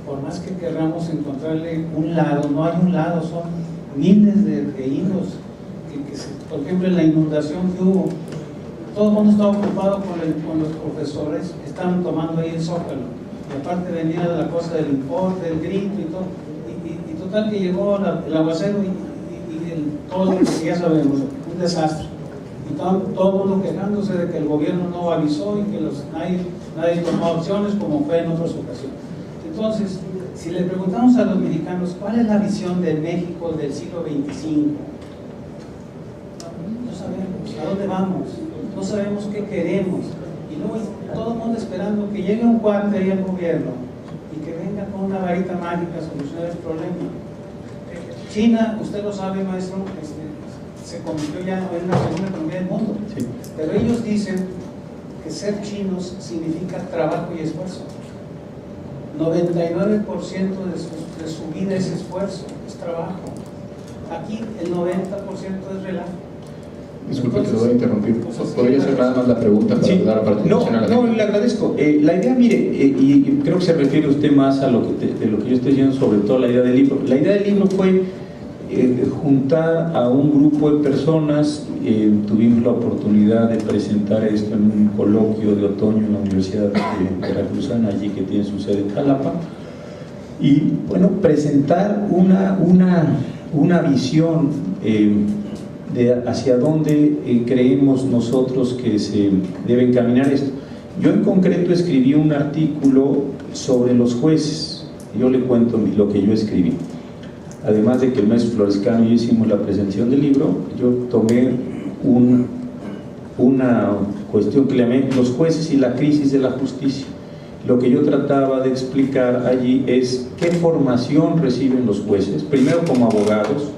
por más que queramos encontrarle un lado, no hay un lado, son miles de hilos. Por ejemplo, en la inundación que hubo, todo el mundo estaba ocupado con los profesores, estaban tomando ahí el Zócalo, y aparte venía la cosa del importe, del grito y todo, y total que llegó el aguacero y todo lo que ya sabemos, un desastre, y todo el mundo quejándose de que el gobierno no avisó y que nadie tomó acciones como fue en otras ocasiones. Entonces, si le preguntamos a los mexicanos cuál es la visión de México del siglo XXV, no sabemos a dónde vamos, no sabemos qué queremos, y luego todo el mundo esperando que llegue un cuate ahí al gobierno y que venga con una varita mágica a solucionar el problema. China, usted lo sabe, maestro, se convirtió ya en la segunda economía del mundo, sí. Pero ellos dicen que ser chinos significa trabajo y esfuerzo. 99% de su vida es esfuerzo, es trabajo. Aquí el 90% es relajo. Disculpe que lo voy a interrumpir. ¿Podría hacer nada más la pregunta para ayudar a participación a la gente? No, le agradezco. La idea, mire, y creo que se refiere usted más a lo que yo estoy diciendo, sobre todo la idea del libro. La idea del libro fue juntar a un grupo de personas. Tuvimos la oportunidad de presentar esto en un coloquio de otoño en la Universidad Veracruzana, allí que tiene su sede en Jalapa, y bueno, presentar una visión de hacia dónde creemos nosotros que se debe encaminar esto. Yo en concreto escribí un artículo sobre los jueces. Yo le cuento lo que yo escribí. Además de que el maestro Florescano y yo hicimos la presentación del libro, yo tomé una cuestión que le llamé los jueces y la crisis de la justicia. Lo que yo trataba de explicar allí es qué formación reciben los jueces, primero como abogados,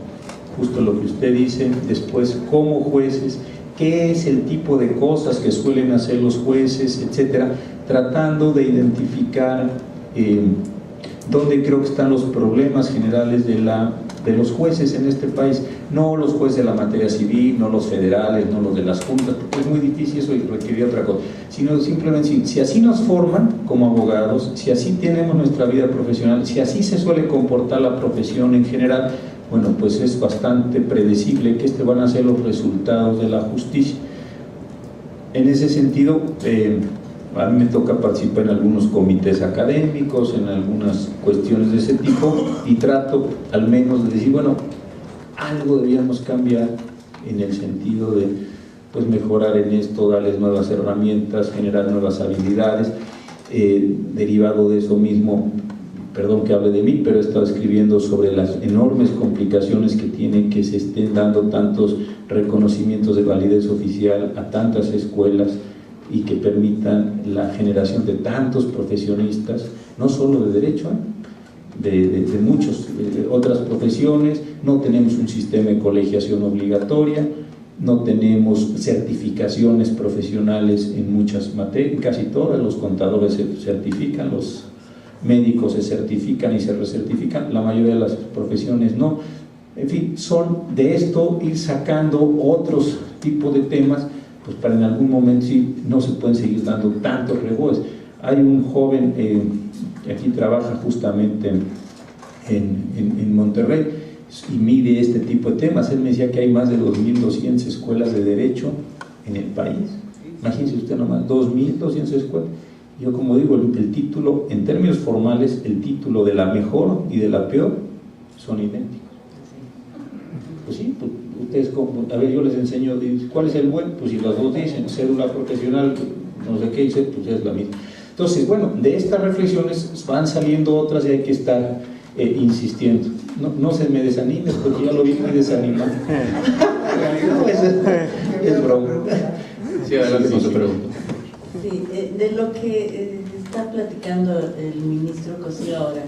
justo lo que usted dice, después como jueces, qué es el tipo de cosas que suelen hacer los jueces, etcétera, tratando de identificar dónde creo que están los problemas generales de los jueces en este país, no los jueces de la materia civil, no los federales, no los de las juntas, porque es muy difícil eso y requeriría otra cosa, sino simplemente si así nos forman como abogados, si así tenemos nuestra vida profesional, si así se suele comportar la profesión en general, bueno, pues es bastante predecible que van a ser los resultados de la justicia. En ese sentido, a mí me toca participar en algunos comités académicos, en algunas cuestiones de ese tipo, y trato al menos de decir, bueno, algo debíamos cambiar en el sentido de pues mejorar en esto, darles nuevas herramientas, generar nuevas habilidades. Derivado de eso mismo, perdón que hable de mí, pero he estado escribiendo sobre las enormes complicaciones que tiene que se estén dando tantos reconocimientos de validez oficial a tantas escuelas y que permitan la generación de tantos profesionistas, no solo de derecho, de muchas otras profesiones. No tenemos un sistema de colegiación obligatoria, no tenemos certificaciones profesionales en muchas materias, casi todas. Los contadores se certifican, los médicos se certifican y se recertifican, la mayoría de las profesiones no. En fin, son de esto ir sacando otros tipos de temas, pues para en algún momento sí no se pueden seguir dando tantos rebotes. Hay un joven que aquí trabaja justamente en Monterrey y mide este tipo de temas. Él me decía que hay más de 2.200 escuelas de derecho en el país. Imagínense usted nomás, 2.200 escuelas. Yo, como digo, el título, en términos formales, el título de la mejor y de la peor son idénticos. Pues sí, pues ustedes, a ver, yo les enseño, ¿cuál es el buen? Pues si los dos dicen, cédula profesional, no sé qué dice, pues es la misma. Entonces, bueno, de estas reflexiones van saliendo otras y hay que estar insistiendo. No se me desanimen, porque ya lo vi muy desanimado. No, es broma. Sí, adelante con su pregunta. Sí, de lo que está platicando el ministro Cosío ahora,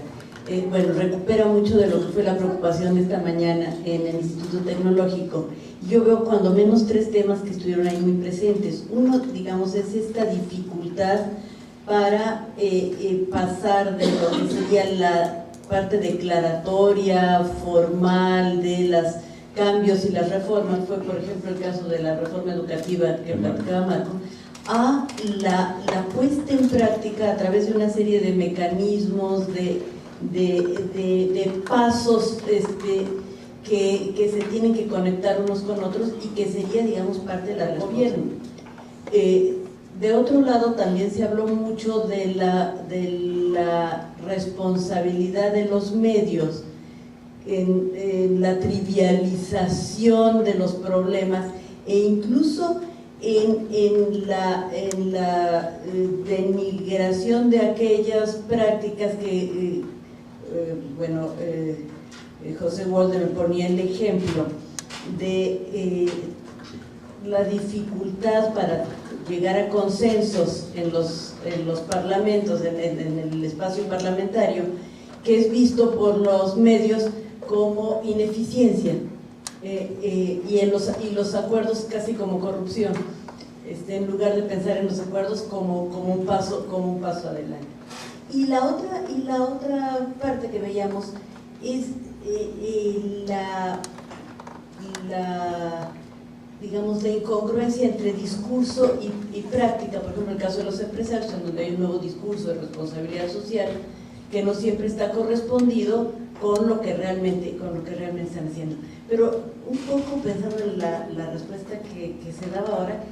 bueno, recupera mucho de lo que fue la preocupación de esta mañana en el Instituto Tecnológico. Yo veo cuando menos 3 temas que estuvieron ahí muy presentes. Uno, digamos, es esta dificultad para pasar de lo que sería la parte declaratoria, formal, de los cambios y las reformas. Fue, por ejemplo, el caso de la reforma educativa que platicaba Marco, a la puesta en práctica a través de una serie de mecanismos, de pasos que se tienen que conectar unos con otros y que sería, digamos, parte de la del gobierno. De otro lado, también se habló mucho de la responsabilidad de los medios en la trivialización de los problemas e incluso en la denigración de aquellas prácticas que, José Walder ponía el ejemplo de la dificultad para llegar a consensos en los parlamentos, en el espacio parlamentario, que es visto por los medios como ineficiencia y los acuerdos casi como corrupción, en lugar de pensar en los acuerdos como un paso adelante. Y la otra parte que veíamos es digamos, la incongruencia entre discurso y práctica. Por ejemplo, el caso de los empresarios, en donde hay un nuevo discurso de responsabilidad social que no siempre está correspondido con lo que realmente están haciendo. Pero un poco pensando en la respuesta que se daba ahora,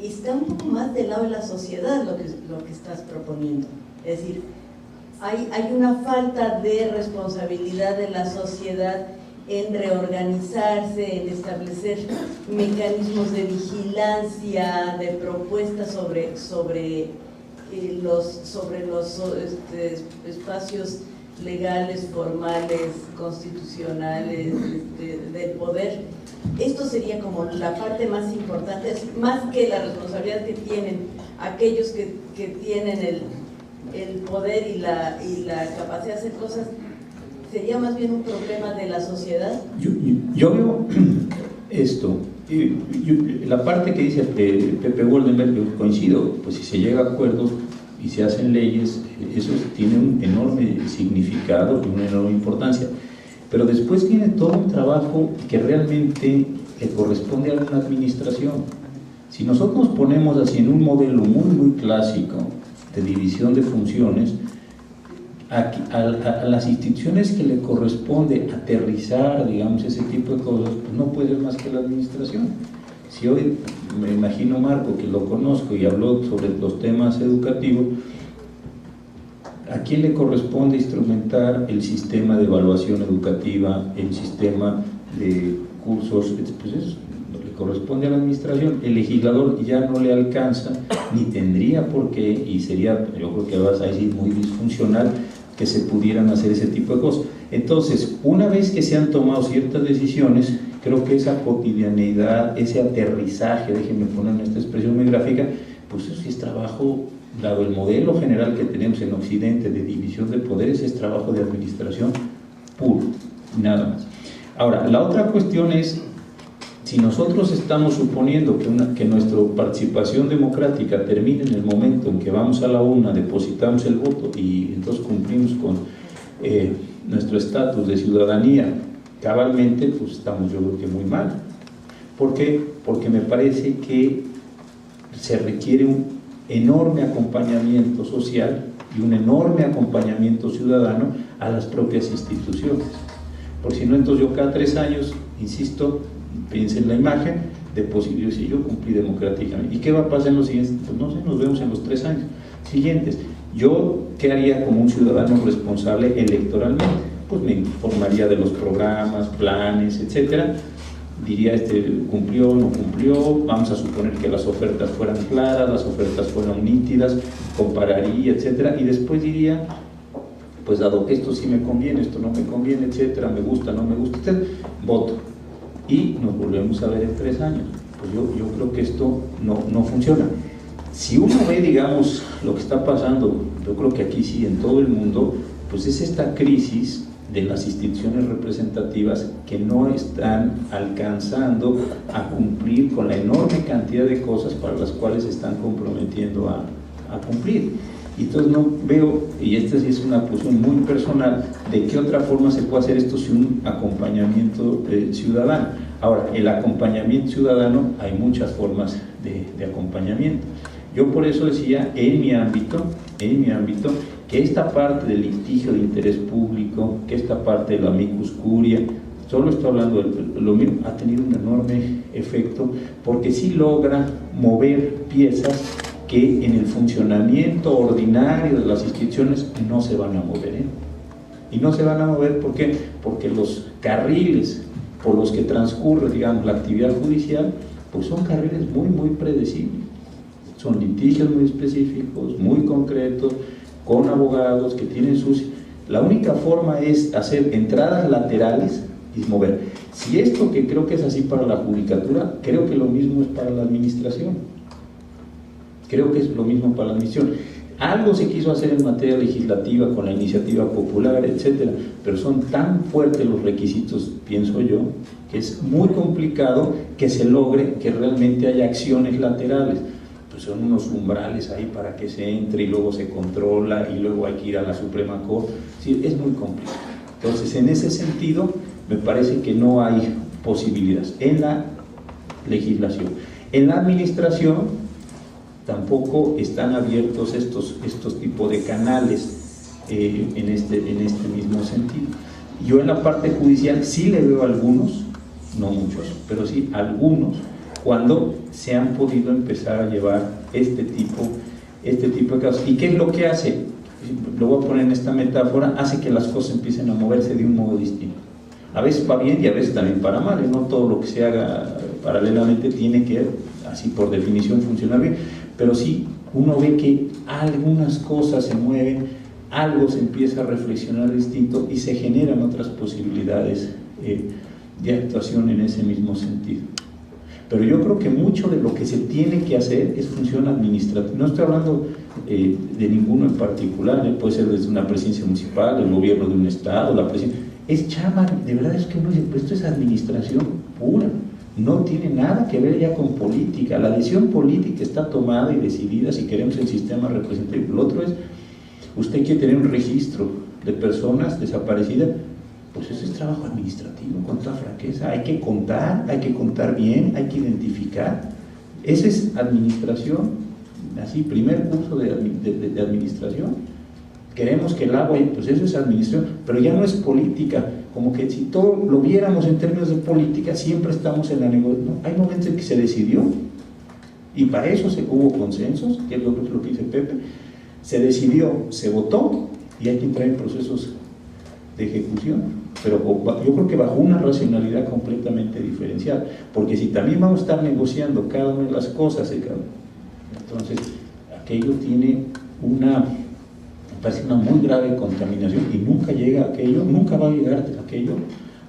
está un poco más del lado de la sociedad lo que estás proponiendo. Es decir, hay una falta de responsabilidad de la sociedad en reorganizarse, en establecer mecanismos de vigilancia, de propuestas sobre los espacios legales, formales, constitucionales, del poder. Esto sería como la parte más importante, es más que la responsabilidad que tienen aquellos que tienen el poder y la capacidad de hacer cosas. ¿Sería más bien un problema de la sociedad? Yo veo esto, la parte que dice Pepe Goldenberg, yo coincido, pues si se llega a acuerdos y se hacen leyes, eso tiene un enorme significado y una enorme importancia, pero después tiene todo un trabajo que realmente le corresponde a una administración. Si nosotros nos ponemos así en un modelo muy clásico de división de funciones, a las instituciones que le corresponde aterrizar, digamos, ese tipo de cosas, pues no puede ser más que la administración. Si hoy me imagino Marco, que lo conozco y habló sobre los temas educativos, ¿a quién le corresponde instrumentar el sistema de evaluación educativa, el sistema de cursos? Pues eso le corresponde a la administración. El legislador ya no le alcanza, ni tendría por qué, y sería, yo creo que vas a decir, muy disfuncional que se pudieran hacer ese tipo de cosas. Entonces, una vez que se han tomado ciertas decisiones, creo que esa cotidianeidad, ese aterrizaje, déjenme poner en esta expresión muy gráfica, pues eso sí es trabajo, dado el modelo general que tenemos en Occidente de división de poderes, es trabajo de administración puro, nada más. Ahora, la otra cuestión es, si nosotros estamos suponiendo que nuestra participación democrática termine en el momento en que vamos a la urna, depositamos el voto y entonces cumplimos con nuestro estatus de ciudadanía cabalmente, pues estamos yo creo que muy mal. ¿Por qué? Porque me parece que se requiere un enorme acompañamiento social y un enorme acompañamiento ciudadano a las propias instituciones. Porque si no, entonces yo cada 3 años, insisto, piensen en la imagen, deposito, si yo cumplí democráticamente. ¿Y qué va a pasar en los siguientes? Pues no sé, nos vemos en los 3 años siguientes. ¿Yo qué haría como un ciudadano responsable electoralmente? Pues me informaría de los programas, planes, etcétera. Diría, cumplió, no cumplió, vamos a suponer que las ofertas fueran claras, las ofertas fueran nítidas, compararía, etcétera, y después diría, pues dado que esto sí me conviene, esto no me conviene, etcétera, me gusta, no me gusta, etcétera, voto. Y nos volvemos a ver en 3 años. Pues yo creo que esto no funciona. Si uno ve, digamos, lo que está pasando, yo creo que aquí sí, en todo el mundo, pues es esta crisis de las instituciones representativas que no están alcanzando a cumplir con la enorme cantidad de cosas para las cuales se están comprometiendo a cumplir. Y entonces no veo, y esta sí es una posición muy personal, de qué otra forma se puede hacer esto sin un acompañamiento ciudadano. Ahora, el acompañamiento ciudadano, hay muchas formas de acompañamiento. Yo por eso decía, en mi ámbito, que esta parte del litigio de interés público, que esta parte de la amicus curiae, solo estoy hablando de lo mismo, ha tenido un enorme efecto, porque sí logra mover piezas que en el funcionamiento ordinario de las instituciones no se van a mover. Y no se van a mover, ¿por qué? Porque los carriles por los que transcurre, digamos, la actividad judicial, pues son carriles muy predecibles. Son litigios muy específicos, muy concretos, con abogados que tienen sus... La única forma es hacer entradas laterales y mover. Si esto, que creo que es así para la judicatura, creo que lo mismo es para la administración. Creo que es lo mismo para la administración. Algo se quiso hacer en materia legislativa con la iniciativa popular, etcétera, pero son tan fuertes los requisitos, pienso yo, que es muy complicado que se logre que realmente haya acciones laterales. Pues son unos umbrales ahí para que se entre y luego se controla y luego hay que ir a la Suprema Corte. Sí, es muy complicado. Entonces, en ese sentido, me parece que no hay posibilidades en la legislación. En la administración tampoco están abiertos estos tipos de canales en este mismo sentido. Yo en la parte judicial sí le veo algunos, no muchos, pero sí algunos, cuando se han podido empezar a llevar este tipo de casos. ¿Y qué es lo que hace? Lo voy a poner en esta metáfora, hace que las cosas empiecen a moverse de un modo distinto. A veces va bien y a veces también para mal, no todo lo que se haga paralelamente tiene que, así por definición, funcionar bien, pero sí uno ve que algunas cosas se mueven algo se empieza a reflexionar distinto y se generan otras posibilidades de actuación en ese mismo sentido. Pero yo creo que mucho de lo que se tiene que hacer es función administrativa. No estoy hablando de ninguno en particular, puede ser desde una presidencia municipal, el gobierno de un estado, la presidencia. Es chamba, de verdad es que uno dice, pues esto es administración pura, no tiene nada que ver ya con política. La decisión política está tomada y decidida si queremos el sistema representativo. Lo otro es, usted quiere tener un registro de personas desaparecidas, pues eso es trabajo administrativo, con toda franqueza. Hay que contar bien, hay que identificar. Esa es administración, así, primer curso de administración. Queremos que el agua, pues eso es administración, pero ya no es política. Como que si todo lo viéramos en términos de política, siempre estamos en la negociación. ¿No? Hay momentos en que se decidió, y para eso hubo consensos, que es lo que dice Pepe. Se decidió, se votó, y hay que entrar en procesos de ejecución, pero yo creo que bajo una racionalidad completamente diferencial, porque si también vamos a estar negociando cada una de las cosas, entonces aquello tiene me parece una muy grave contaminación, y nunca va a llegar aquello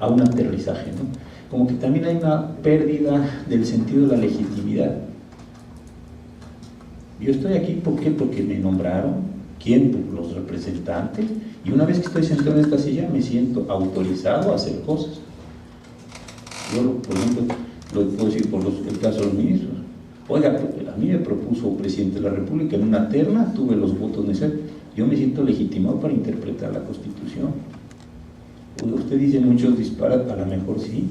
a un aterrizaje, ¿no? Como que también hay una pérdida del sentido de la legitimidad. Yo estoy aquí, ¿por qué? Porque me nombraron. ¿Quién? Pues los representantes. Y una vez que estoy sentado en esta silla, me siento autorizado a hacer cosas. Yo, por ejemplo, lo puedo decir por el caso de los ministros. Oiga, a mí me propuso el presidente de la República en una terna, tuve los votos necesarios. Yo me siento legitimado para interpretar la Constitución. Usted dice muchos disparates, a lo mejor sí,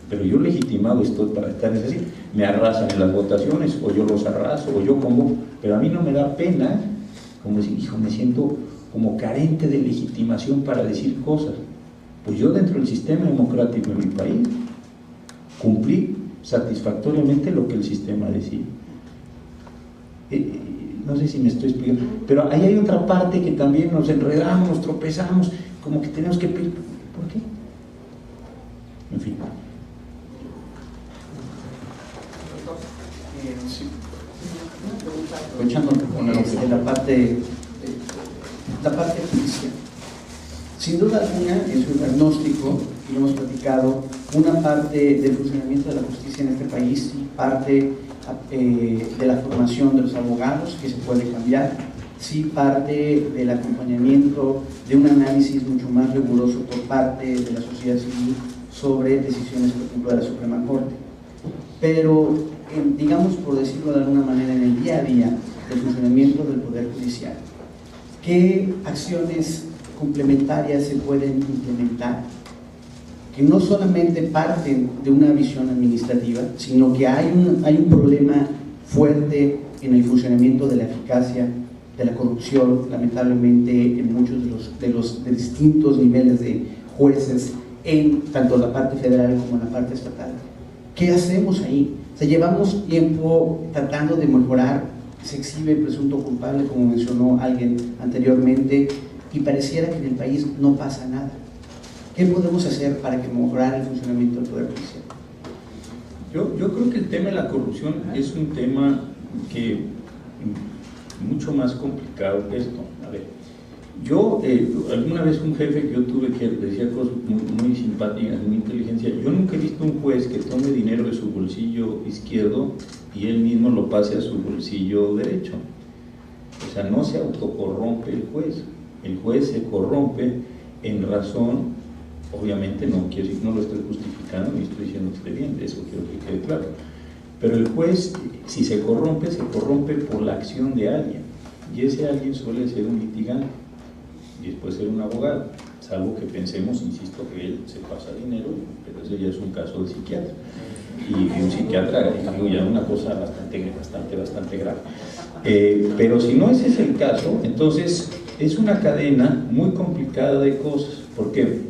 pero yo legitimado estoy para estar en ese. Me arrasan en las votaciones, o yo los arraso, o yo convoco, pero a mí no me da pena, como decir, hijo, me siento como carente de legitimación para decir cosas. Pues yo, dentro del sistema democrático de mi país, cumplí satisfactoriamente lo que el sistema decía. No sé si me estoy explicando, pero ahí hay otra parte que también nos enredamos, nos tropezamos, como que tenemos que pedir, ¿por qué? En fin. Aprovechando la parte judicial. Sin duda alguna, en su diagnóstico, y lo hemos platicado, una parte del funcionamiento de la justicia en este país, parte de la formación de los abogados, que se puede cambiar, sí parte del acompañamiento de un análisis mucho más riguroso por parte de la sociedad civil sobre decisiones, por ejemplo, de la Suprema Corte. Pero, digamos, por decirlo de alguna manera, en el día a día del funcionamiento del Poder Judicial, ¿qué acciones complementarias se pueden implementar que no solamente parten de una visión administrativa, sino que hay un problema fuerte en el funcionamiento de la eficacia, de la corrupción, lamentablemente en muchos de los distintos niveles de jueces, en tanto la parte federal como la parte estatal? ¿Qué hacemos ahí? O sea, llevamos tiempo tratando de mejorar, se exhibe el presunto culpable, como mencionó alguien anteriormente, y pareciera que en el país no pasa nada. ¿Qué podemos hacer para que mejorar el funcionamiento del Poder Judicial? Yo creo que el tema de la corrupción es un tema que mucho más complicado que esto. A ver, yo alguna vez un jefe que yo tuve que decía cosas muy simpáticas, muy inteligencia. Yo nunca he visto un juez que tome dinero de su bolsillo izquierdo y él mismo lo pase a su bolsillo derecho. O sea, no se autocorrompe el juez. El juez se corrompe en razón, obviamente no quiero decir, no lo estoy justificando ni estoy diciendo que esté bien, eso quiero que quede claro. Pero el juez, si se corrompe por la acción de alguien, y ese alguien suele ser un litigante y después ser un abogado, salvo que pensemos, insisto, que él se pasa dinero, pero ese ya es un caso de psiquiatra, y un psiquiatra, digo, ya una cosa bastante grave. Pero si no ese es el caso, entonces es una cadena muy complicada de cosas. ¿Por qué?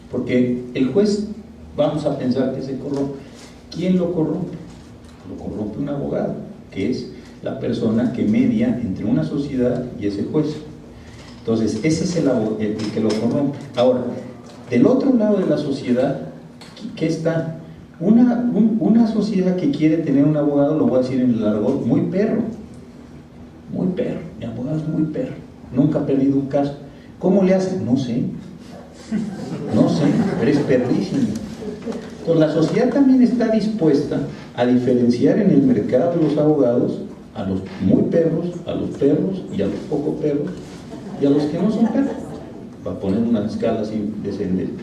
Porque el juez, vamos a pensar que se corrompe. ¿Quién lo corrompe? Lo corrompe un abogado, que es la persona que media entre una sociedad y ese juez. Entonces, ese es el que lo corrompe. Ahora, del otro lado de la sociedad, ¿qué está? Una sociedad que quiere tener un abogado, lo voy a decir en el argot, muy perro, mi abogado es muy perro. nunca ha perdido un caso. ¿Cómo le hace? No sé, pero es perrísimo. Entonces la sociedad también está dispuesta a diferenciar en el mercado de los abogados a los muy perros, a los perros y a los poco perros y a los que no son perros, para poner una escala así descendente.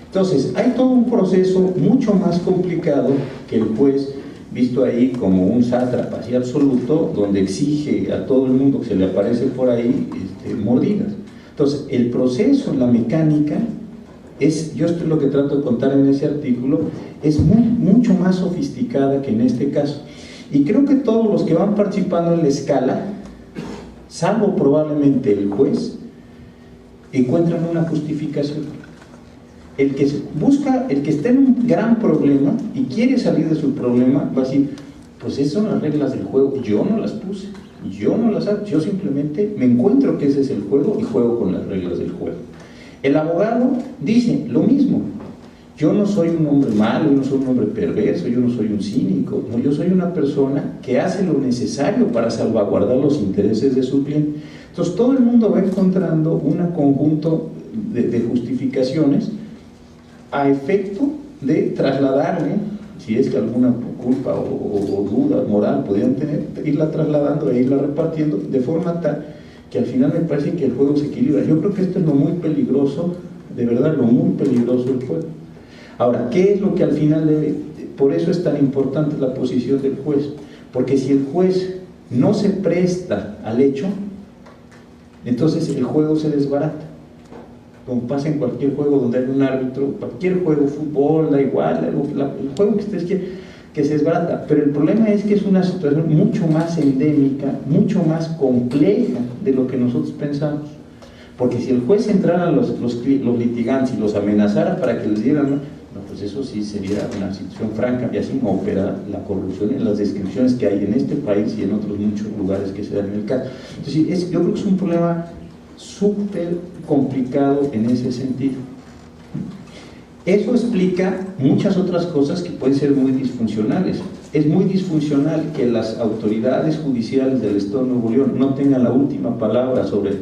Entonces hay todo un proceso mucho más complicado que el juez visto ahí como un sátrapa así absoluto, donde exige a todo el mundo que se le aparece por ahí mordidas. Entonces el proceso, la mecánica yo esto es lo que trato de contar en ese artículo, es mucho más sofisticada que en este caso. Y creo que todos los que van participando en la escala, salvo probablemente el juez, encuentran una justificación. El que está en un gran problema y quiere salir de su problema, va a decir, pues esas son las reglas del juego, yo no las puse, yo no las hago, yo simplemente me encuentro que ese es el juego y juego con las reglas del juego. El abogado dice lo mismo, yo no soy un hombre malo, yo no soy un hombre perverso, yo no soy un cínico, no, yo soy una persona que hace lo necesario para salvaguardar los intereses de su cliente. Entonces todo el mundo va encontrando un conjunto de justificaciones a efecto de trasladarle, si es que alguna culpa o duda moral podían tener, irla trasladando e irla repartiendo de forma tal que al final me parece que el juego se equilibra. Yo creo que esto es lo muy peligroso, de verdad, lo muy peligroso del juego. Ahora, ¿qué es lo que al final debe? Por eso es tan importante la posición del juez, porque si el juez no se presta al hecho, entonces el juego se desbarata. Como pasa en cualquier juego donde hay un árbitro, cualquier juego, fútbol, da igual, el juego que ustedes quieran, que se desbarata. Pero el problema es que es una situación mucho más endémica, mucho más compleja de lo que nosotros pensamos. Porque si el juez entrara a los litigantes y los amenazara para que les dieran, pues eso sí sería una situación franca, y así no opera la corrupción en las descripciones que hay en este país y en otros muchos lugares que se dan en el caso. Entonces, yo creo que es un problema súper complicado en ese sentido. Eso explica muchas otras cosas que pueden ser muy disfuncionales. Es muy disfuncional que las autoridades judiciales del Estado de Nuevo León no tengan la última palabra sobre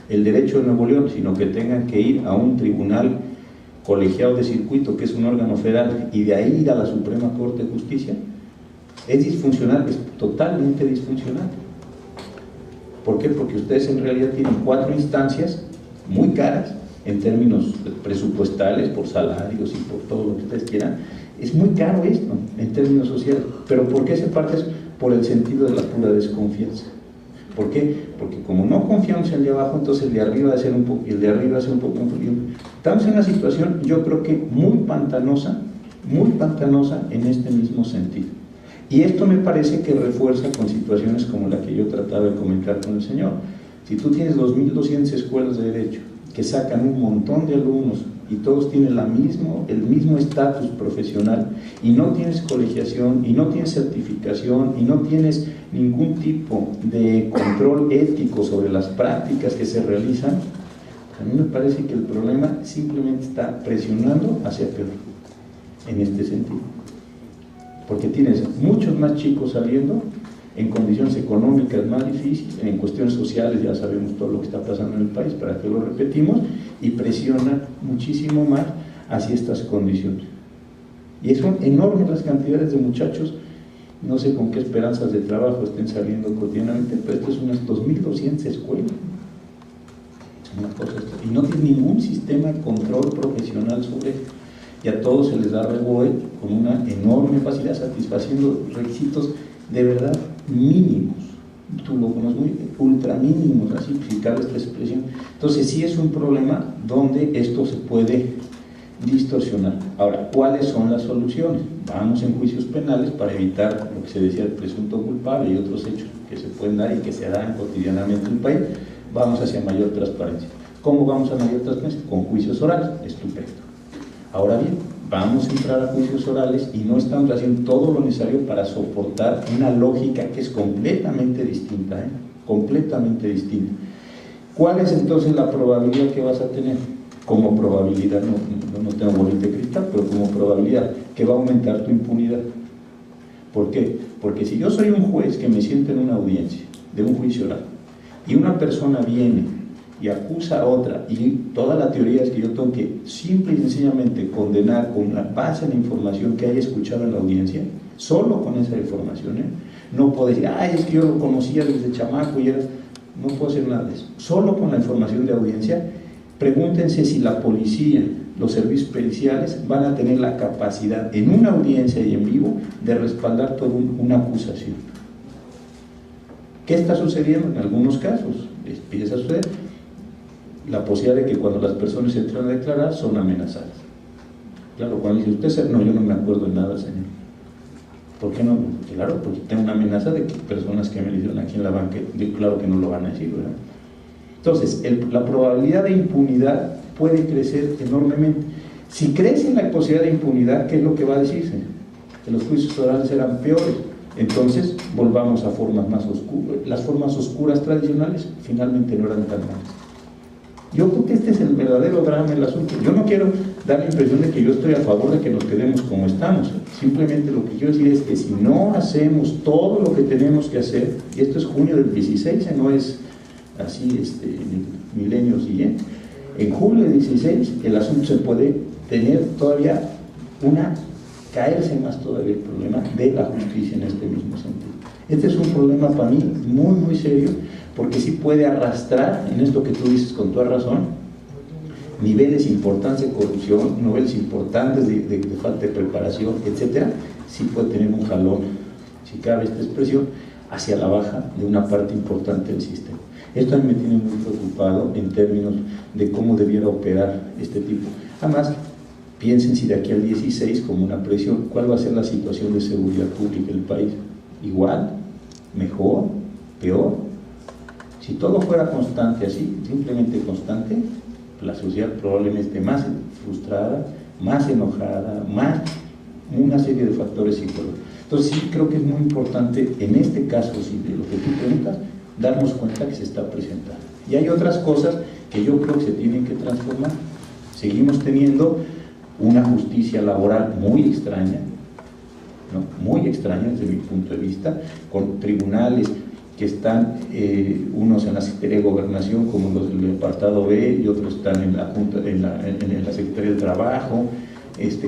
el derecho de Nuevo León, sino que tengan que ir a un tribunal colegiado de circuito, que es un órgano federal, y de ahí ir a la Suprema Corte de Justicia. Es disfuncional, es totalmente disfuncional. ¿Por qué? Porque ustedes en realidad tienen 4 instancias muy caras en términos presupuestales, por salarios y por todo lo que ustedes quieran. Es muy caro esto en términos sociales. ¿Pero por qué se parte? Por el sentido de la pura desconfianza. ¿Por qué? Porque como no confiamos en el de abajo, entonces el de arriba va a ser un poco, y el de arriba va a ser un poco inferior. Estamos en una situación, yo creo que muy pantanosa en este mismo sentido. Y esto me parece que refuerza con situaciones como la que yo trataba de comentar con el señor. Si tú tienes 2.200 escuelas de derecho que sacan un montón de alumnos y todos tienen el mismo estatus profesional, y no tienes colegiación, y no tienes certificación, y no tienes ningún tipo de control ético sobre las prácticas que se realizan, a mí me parece que el problema simplemente está presionando hacia peor en este sentido. Porque tienes muchos más chicos saliendo en condiciones económicas más difíciles, en cuestiones sociales ya sabemos todo lo que está pasando en el país, para que lo repetimos, y presiona muchísimo más hacia estas condiciones. Y son enormes las cantidades de muchachos, no sé con qué esperanzas de trabajo estén saliendo cotidianamente, pero esto es unas 2.200 escuelas. Una cosa, y no tiene ningún sistema de control profesional sobre esto. Y a todos se les da reboe con una enorme facilidad, satisfaciendo requisitos de verdad mínimos, tú lo conoces muy ultra mínimos, así si cabe esta expresión. Entonces sí es un problema donde esto se puede distorsionar. Ahora, ¿cuáles son las soluciones? Vamos en juicios penales para evitar lo que se decía el presunto culpable y otros hechos que se pueden dar y que se dan cotidianamente en el país. Vamos hacia mayor transparencia. ¿Cómo vamos a mayor transparencia? Con juicios orales. Estupendo. Ahora bien, vamos a entrar a juicios orales y no estamos haciendo todo lo necesario para soportar una lógica que es completamente distinta, completamente distinta. ¿Cuál es entonces la probabilidad que vas a tener? Como probabilidad, no tengo bolita de cristal, pero como probabilidad que va a aumentar tu impunidad. ¿Por qué? Porque si yo soy un juez que me siento en una audiencia de un juicio oral y una persona viene y acusa a otra, y toda la teoría es que yo tengo que simple y sencillamente condenar con la base en la información que haya escuchado en la audiencia, solo con esa información, no puedo decir, ay, es que yo lo conocía desde chamaco y era... No puedo hacer nada de eso. Solo con la información de audiencia, pregúntense si la policía, los servicios periciales van a tener la capacidad en una audiencia y en vivo de respaldar toda una acusación. ¿Qué está sucediendo? En algunos casos empieza a suceder la posibilidad de que cuando las personas entran a declarar son amenazadas. Claro, cuando dice usted, no, yo no me acuerdo de nada, señor. ¿Por qué no? Claro, porque tengo una amenaza de que personas que me lo hicieron aquí en la banca, claro que no lo van a decir, ¿verdad? Entonces, la probabilidad de impunidad puede crecer enormemente. Si crece la posibilidad de impunidad, ¿qué es lo que va a decirse? Que los juicios orales serán peores. Entonces, volvamos a formas más oscuras. Las formas oscuras tradicionales finalmente no eran tan malas. Yo creo que este es el verdadero drama del asunto. Yo no quiero dar la impresión de que yo estoy a favor de que nos quedemos como estamos. Simplemente lo que quiero decir es que si no hacemos todo lo que tenemos que hacer, y esto es junio del 16, no es así milenio siguiente, en julio del 16 el asunto se puede tener todavía caerse más todavía el problema de la justicia en este mismo sentido. Este es un problema para mí muy, muy serio, porque sí puede arrastrar, en esto que tú dices con toda razón, niveles importantes de corrupción, niveles importantes de falta de preparación, etcétera. Sí puede tener un jalón, si cabe esta expresión, hacia la baja de una parte importante del sistema. Esto a mí me tiene muy preocupado en términos de cómo debiera operar este tipo. Además, piensen si de aquí al 16, como una presión, ¿cuál va a ser la situación de seguridad pública del país? ¿Igual? ¿Mejor? ¿Peor? Si todo fuera constante así, simplemente constante, la sociedad probablemente esté más frustrada, más enojada, más una serie de factores psicológicos. Entonces sí creo que es muy importante, en este caso, sí, de lo que tú preguntas, darnos cuenta que se está presentando. Y hay otras cosas que yo creo que se tienen que transformar. Seguimos teniendo una justicia laboral muy extraña, ¿no? Muy extraña desde mi punto de vista, con tribunales que están unos en la Secretaría de Gobernación como los del apartado B y otros están en la Junta, en la Secretaría del Trabajo,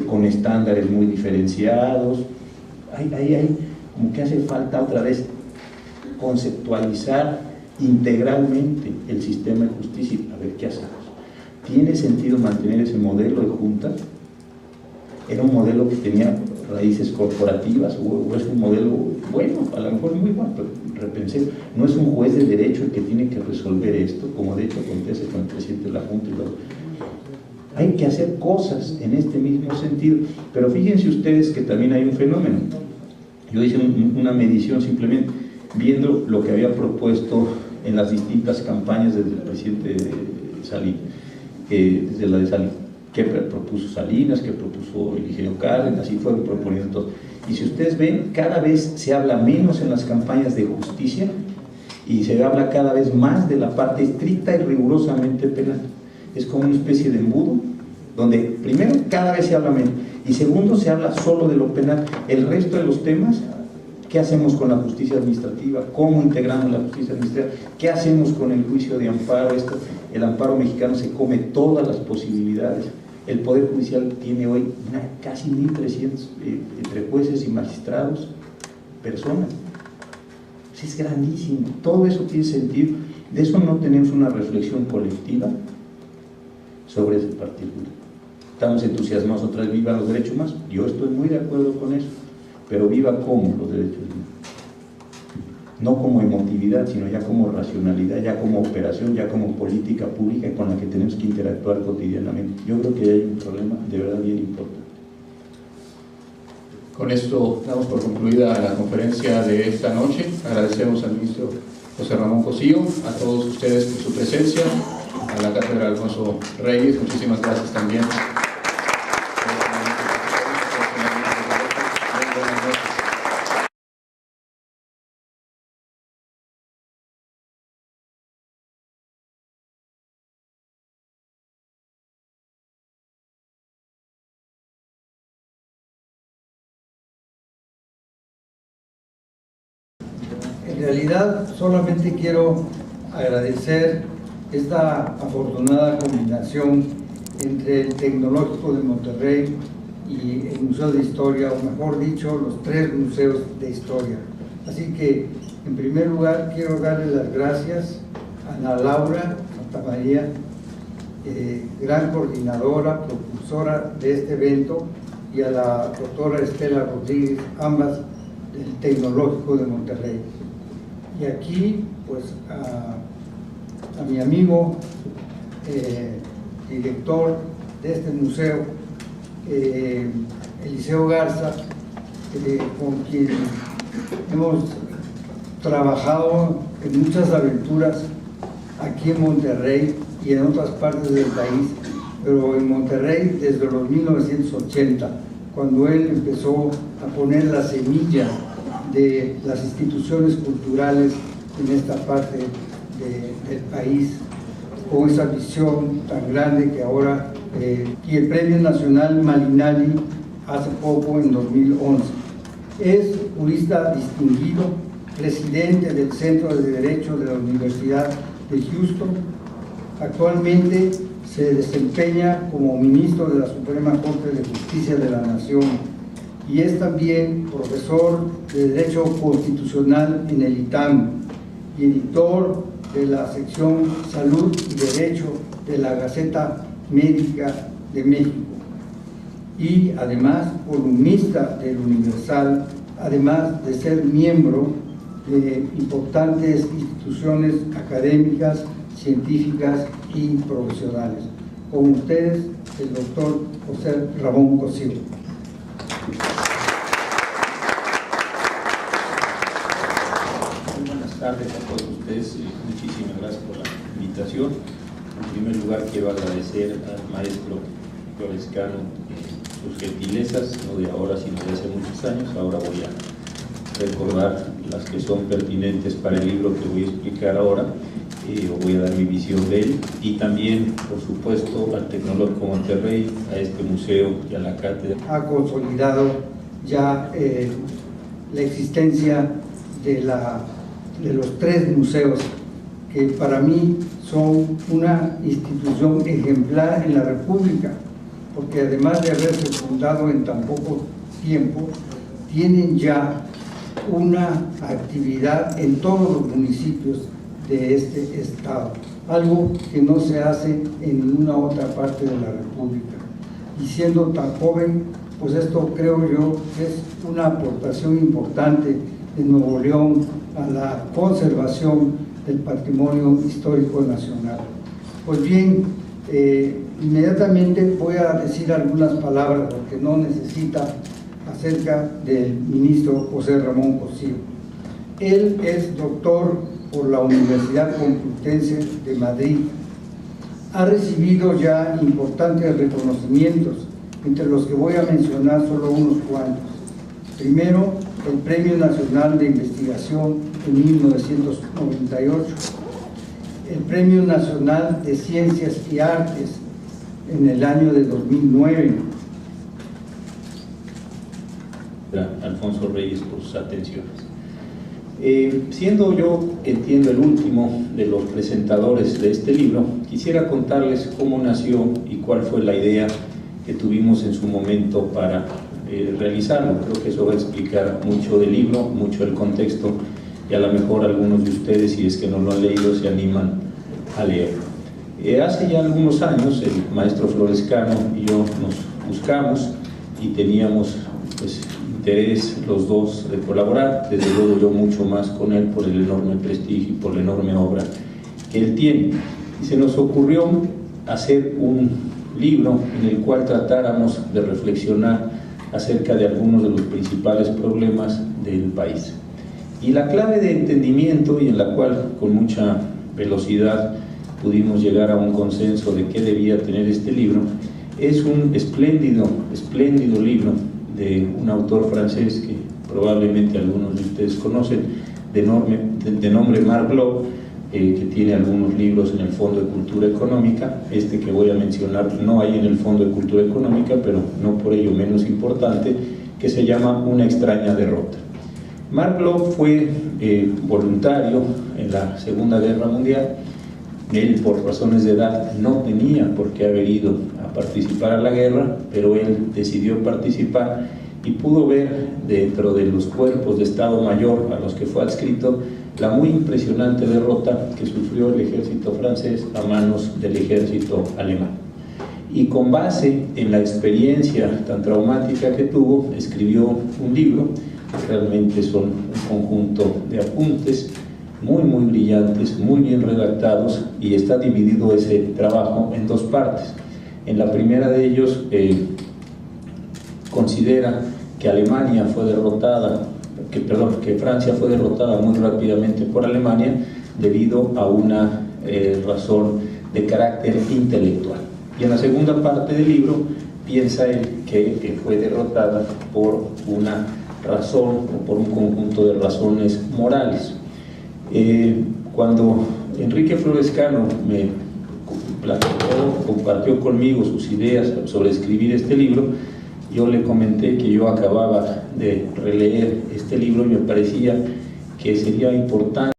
con estándares muy diferenciados. Hay como que hace falta otra vez conceptualizar integralmente el sistema de justicia y a ver qué hacemos. ¿Tiene sentido mantener ese modelo de junta? ¿Era un modelo que tenía raíces corporativas o es un modelo bueno, a lo mejor muy bueno, pero repensé, no es un juez de derecho el que tiene que resolver esto, como de hecho acontece con el presidente de la Junta y los... Hay que hacer cosas en este mismo sentido, pero fíjense ustedes que también hay un fenómeno. Yo hice una medición simplemente viendo lo que había propuesto en las distintas campañas desde el presidente Salinas, desde la de Salinas, que propuso Salinas, que propuso el ingeniero Cárdenas, y fueron proponiendo todo. Y si ustedes ven, cada vez se habla menos en las campañas de justicia y se habla cada vez más de la parte estricta y rigurosamente penal. Es como una especie de embudo, donde primero cada vez se habla menos y segundo se habla solo de lo penal. El resto de los temas, ¿qué hacemos con la justicia administrativa? ¿Cómo integramos la justicia administrativa? ¿Qué hacemos con el juicio de amparo? El amparo mexicano se come todas las posibilidades. El Poder Judicial tiene hoy casi 1.300 entre jueces y magistrados, personas. Es grandísimo. Todo eso tiene sentido. De eso no tenemos una reflexión colectiva sobre ese particular. Estamos entusiasmados otra vez, viva los derechos humanos. Yo estoy muy de acuerdo con eso, pero viva como los derechos humanos. No como emotividad, sino ya como racionalidad, ya como operación, ya como política pública con la que tenemos que interactuar cotidianamente. Yo creo que hay un problema de verdad bien importante. Con esto damos por concluida la conferencia de esta noche. Agradecemos al ministro José Ramón Cosío, a todos ustedes por su presencia, a la Cátedra Alfonso Reyes, muchísimas gracias también. En realidad solamente quiero agradecer esta afortunada combinación entre el Tecnológico de Monterrey y el Museo de Historia, o mejor dicho, los 3 museos de historia. Así que, en primer lugar, quiero darle las gracias a Ana Laura Santamaría, gran coordinadora, propulsora de este evento, y a la doctora Estela Rodríguez, ambas del Tecnológico de Monterrey. Y aquí, pues, a mi amigo, director de este museo, Eliseo Garza, con quien hemos trabajado en muchas aventuras aquí en Monterrey y en otras partes del país, pero en Monterrey desde los 1980, cuando él empezó a poner la semilla de las instituciones culturales en esta parte del país, con esa visión tan grande que ahora, y el Premio Nacional Malinali hace poco, en 2011. Es jurista distinguido, presidente del Centro de Derecho de la Universidad de Houston. Actualmente se desempeña como ministro de la Suprema Corte de Justicia de la Nación y es también profesor de Derecho Constitucional en el ITAM y editor de la sección Salud y Derecho de la Gaceta Médica de México, y además columnista del Universal, además de ser miembro de importantes instituciones académicas, científicas y profesionales. Con ustedes, el doctor José Ramón Cosío. Muy buenas tardes a todos ustedes y muchísimas gracias por la invitación. En primer lugar, quiero agradecer al maestro Florescano sus gentilezas, no de ahora sino de hace muchos años. Ahora voy a recordar las que son pertinentes para el libro que voy a explicar ahora. Voy a dar mi visión de él, y también, por supuesto, al Tecnológico Monterrey, a este museo y a la cátedra. Ha consolidado ya la existencia de los 3 museos, que para mí son una institución ejemplar en la República, porque además de haberse fundado en tan poco tiempo, tienen ya una actividad en todos los municipios de este estado, algo que no se hace en ninguna otra parte de la República. Y siendo tan joven, pues esto creo yo es una aportación importante de Nuevo León a la conservación del patrimonio histórico nacional. Pues bien, inmediatamente voy a decir algunas palabras, porque no necesita, acerca del ministro José Ramón Cosío. Él es doctor por la Universidad Complutense de Madrid. Ha recibido ya importantes reconocimientos, entre los que voy a mencionar solo unos cuantos. Primero, el Premio Nacional de Investigación en 1998, el Premio Nacional de Ciencias y Artes en el año de 2009. Alfonso Reyes por sus atenciones. Siendo yo, entiendo, el último de los presentadores de este libro, quisiera contarles cómo nació y cuál fue la idea que tuvimos en su momento para realizarlo. Creo que eso va a explicar mucho del libro, mucho del contexto, y a lo mejor algunos de ustedes, si es que no lo han leído, se animan a leerlo. Hace ya algunos años, el maestro Florescano y yo nos buscamos y teníamos, pues, interés los dos de colaborar, desde luego yo mucho más con él por el enorme prestigio y por la enorme obra que él tiene. Y se nos ocurrió hacer un libro en el cual tratáramos de reflexionar acerca de algunos de los principales problemas del país. Y la clave de entendimiento, y en la cual con mucha velocidad pudimos llegar a un consenso de qué debía tener este libro, es un espléndido libro de un autor francés que probablemente algunos de ustedes conocen, de nombre Marc Bloch, que tiene algunos libros en el Fondo de Cultura Económica. Este que voy a mencionar no hay en el Fondo de Cultura Económica, pero no por ello menos importante, que se llama Una extraña derrota. Marc Bloch fue voluntario en la Segunda Guerra Mundial Él, por razones de edad, no tenía por qué haber ido a participar a la guerra, pero él decidió participar y pudo ver dentro de los cuerpos de Estado Mayor a los que fue adscrito la muy impresionante derrota que sufrió el ejército francés a manos del ejército alemán. Y con base en la experiencia tan traumática que tuvo, escribió un libro, que realmente son un conjunto de apuntes muy brillantes, muy bien redactados, y está dividido ese trabajo en dos partes. En la primera de ellos considera que Alemania fue derrotada, que Francia fue derrotada muy rápidamente por Alemania debido a una razón de carácter intelectual. Y en la segunda parte del libro piensa él que fue derrotada por una razón o por un conjunto de razones morales. Cuando Enrique Flores Cano me compartió conmigo sus ideas sobre escribir este libro, yo le comenté que yo acababa de releer este libro y me parecía que sería importante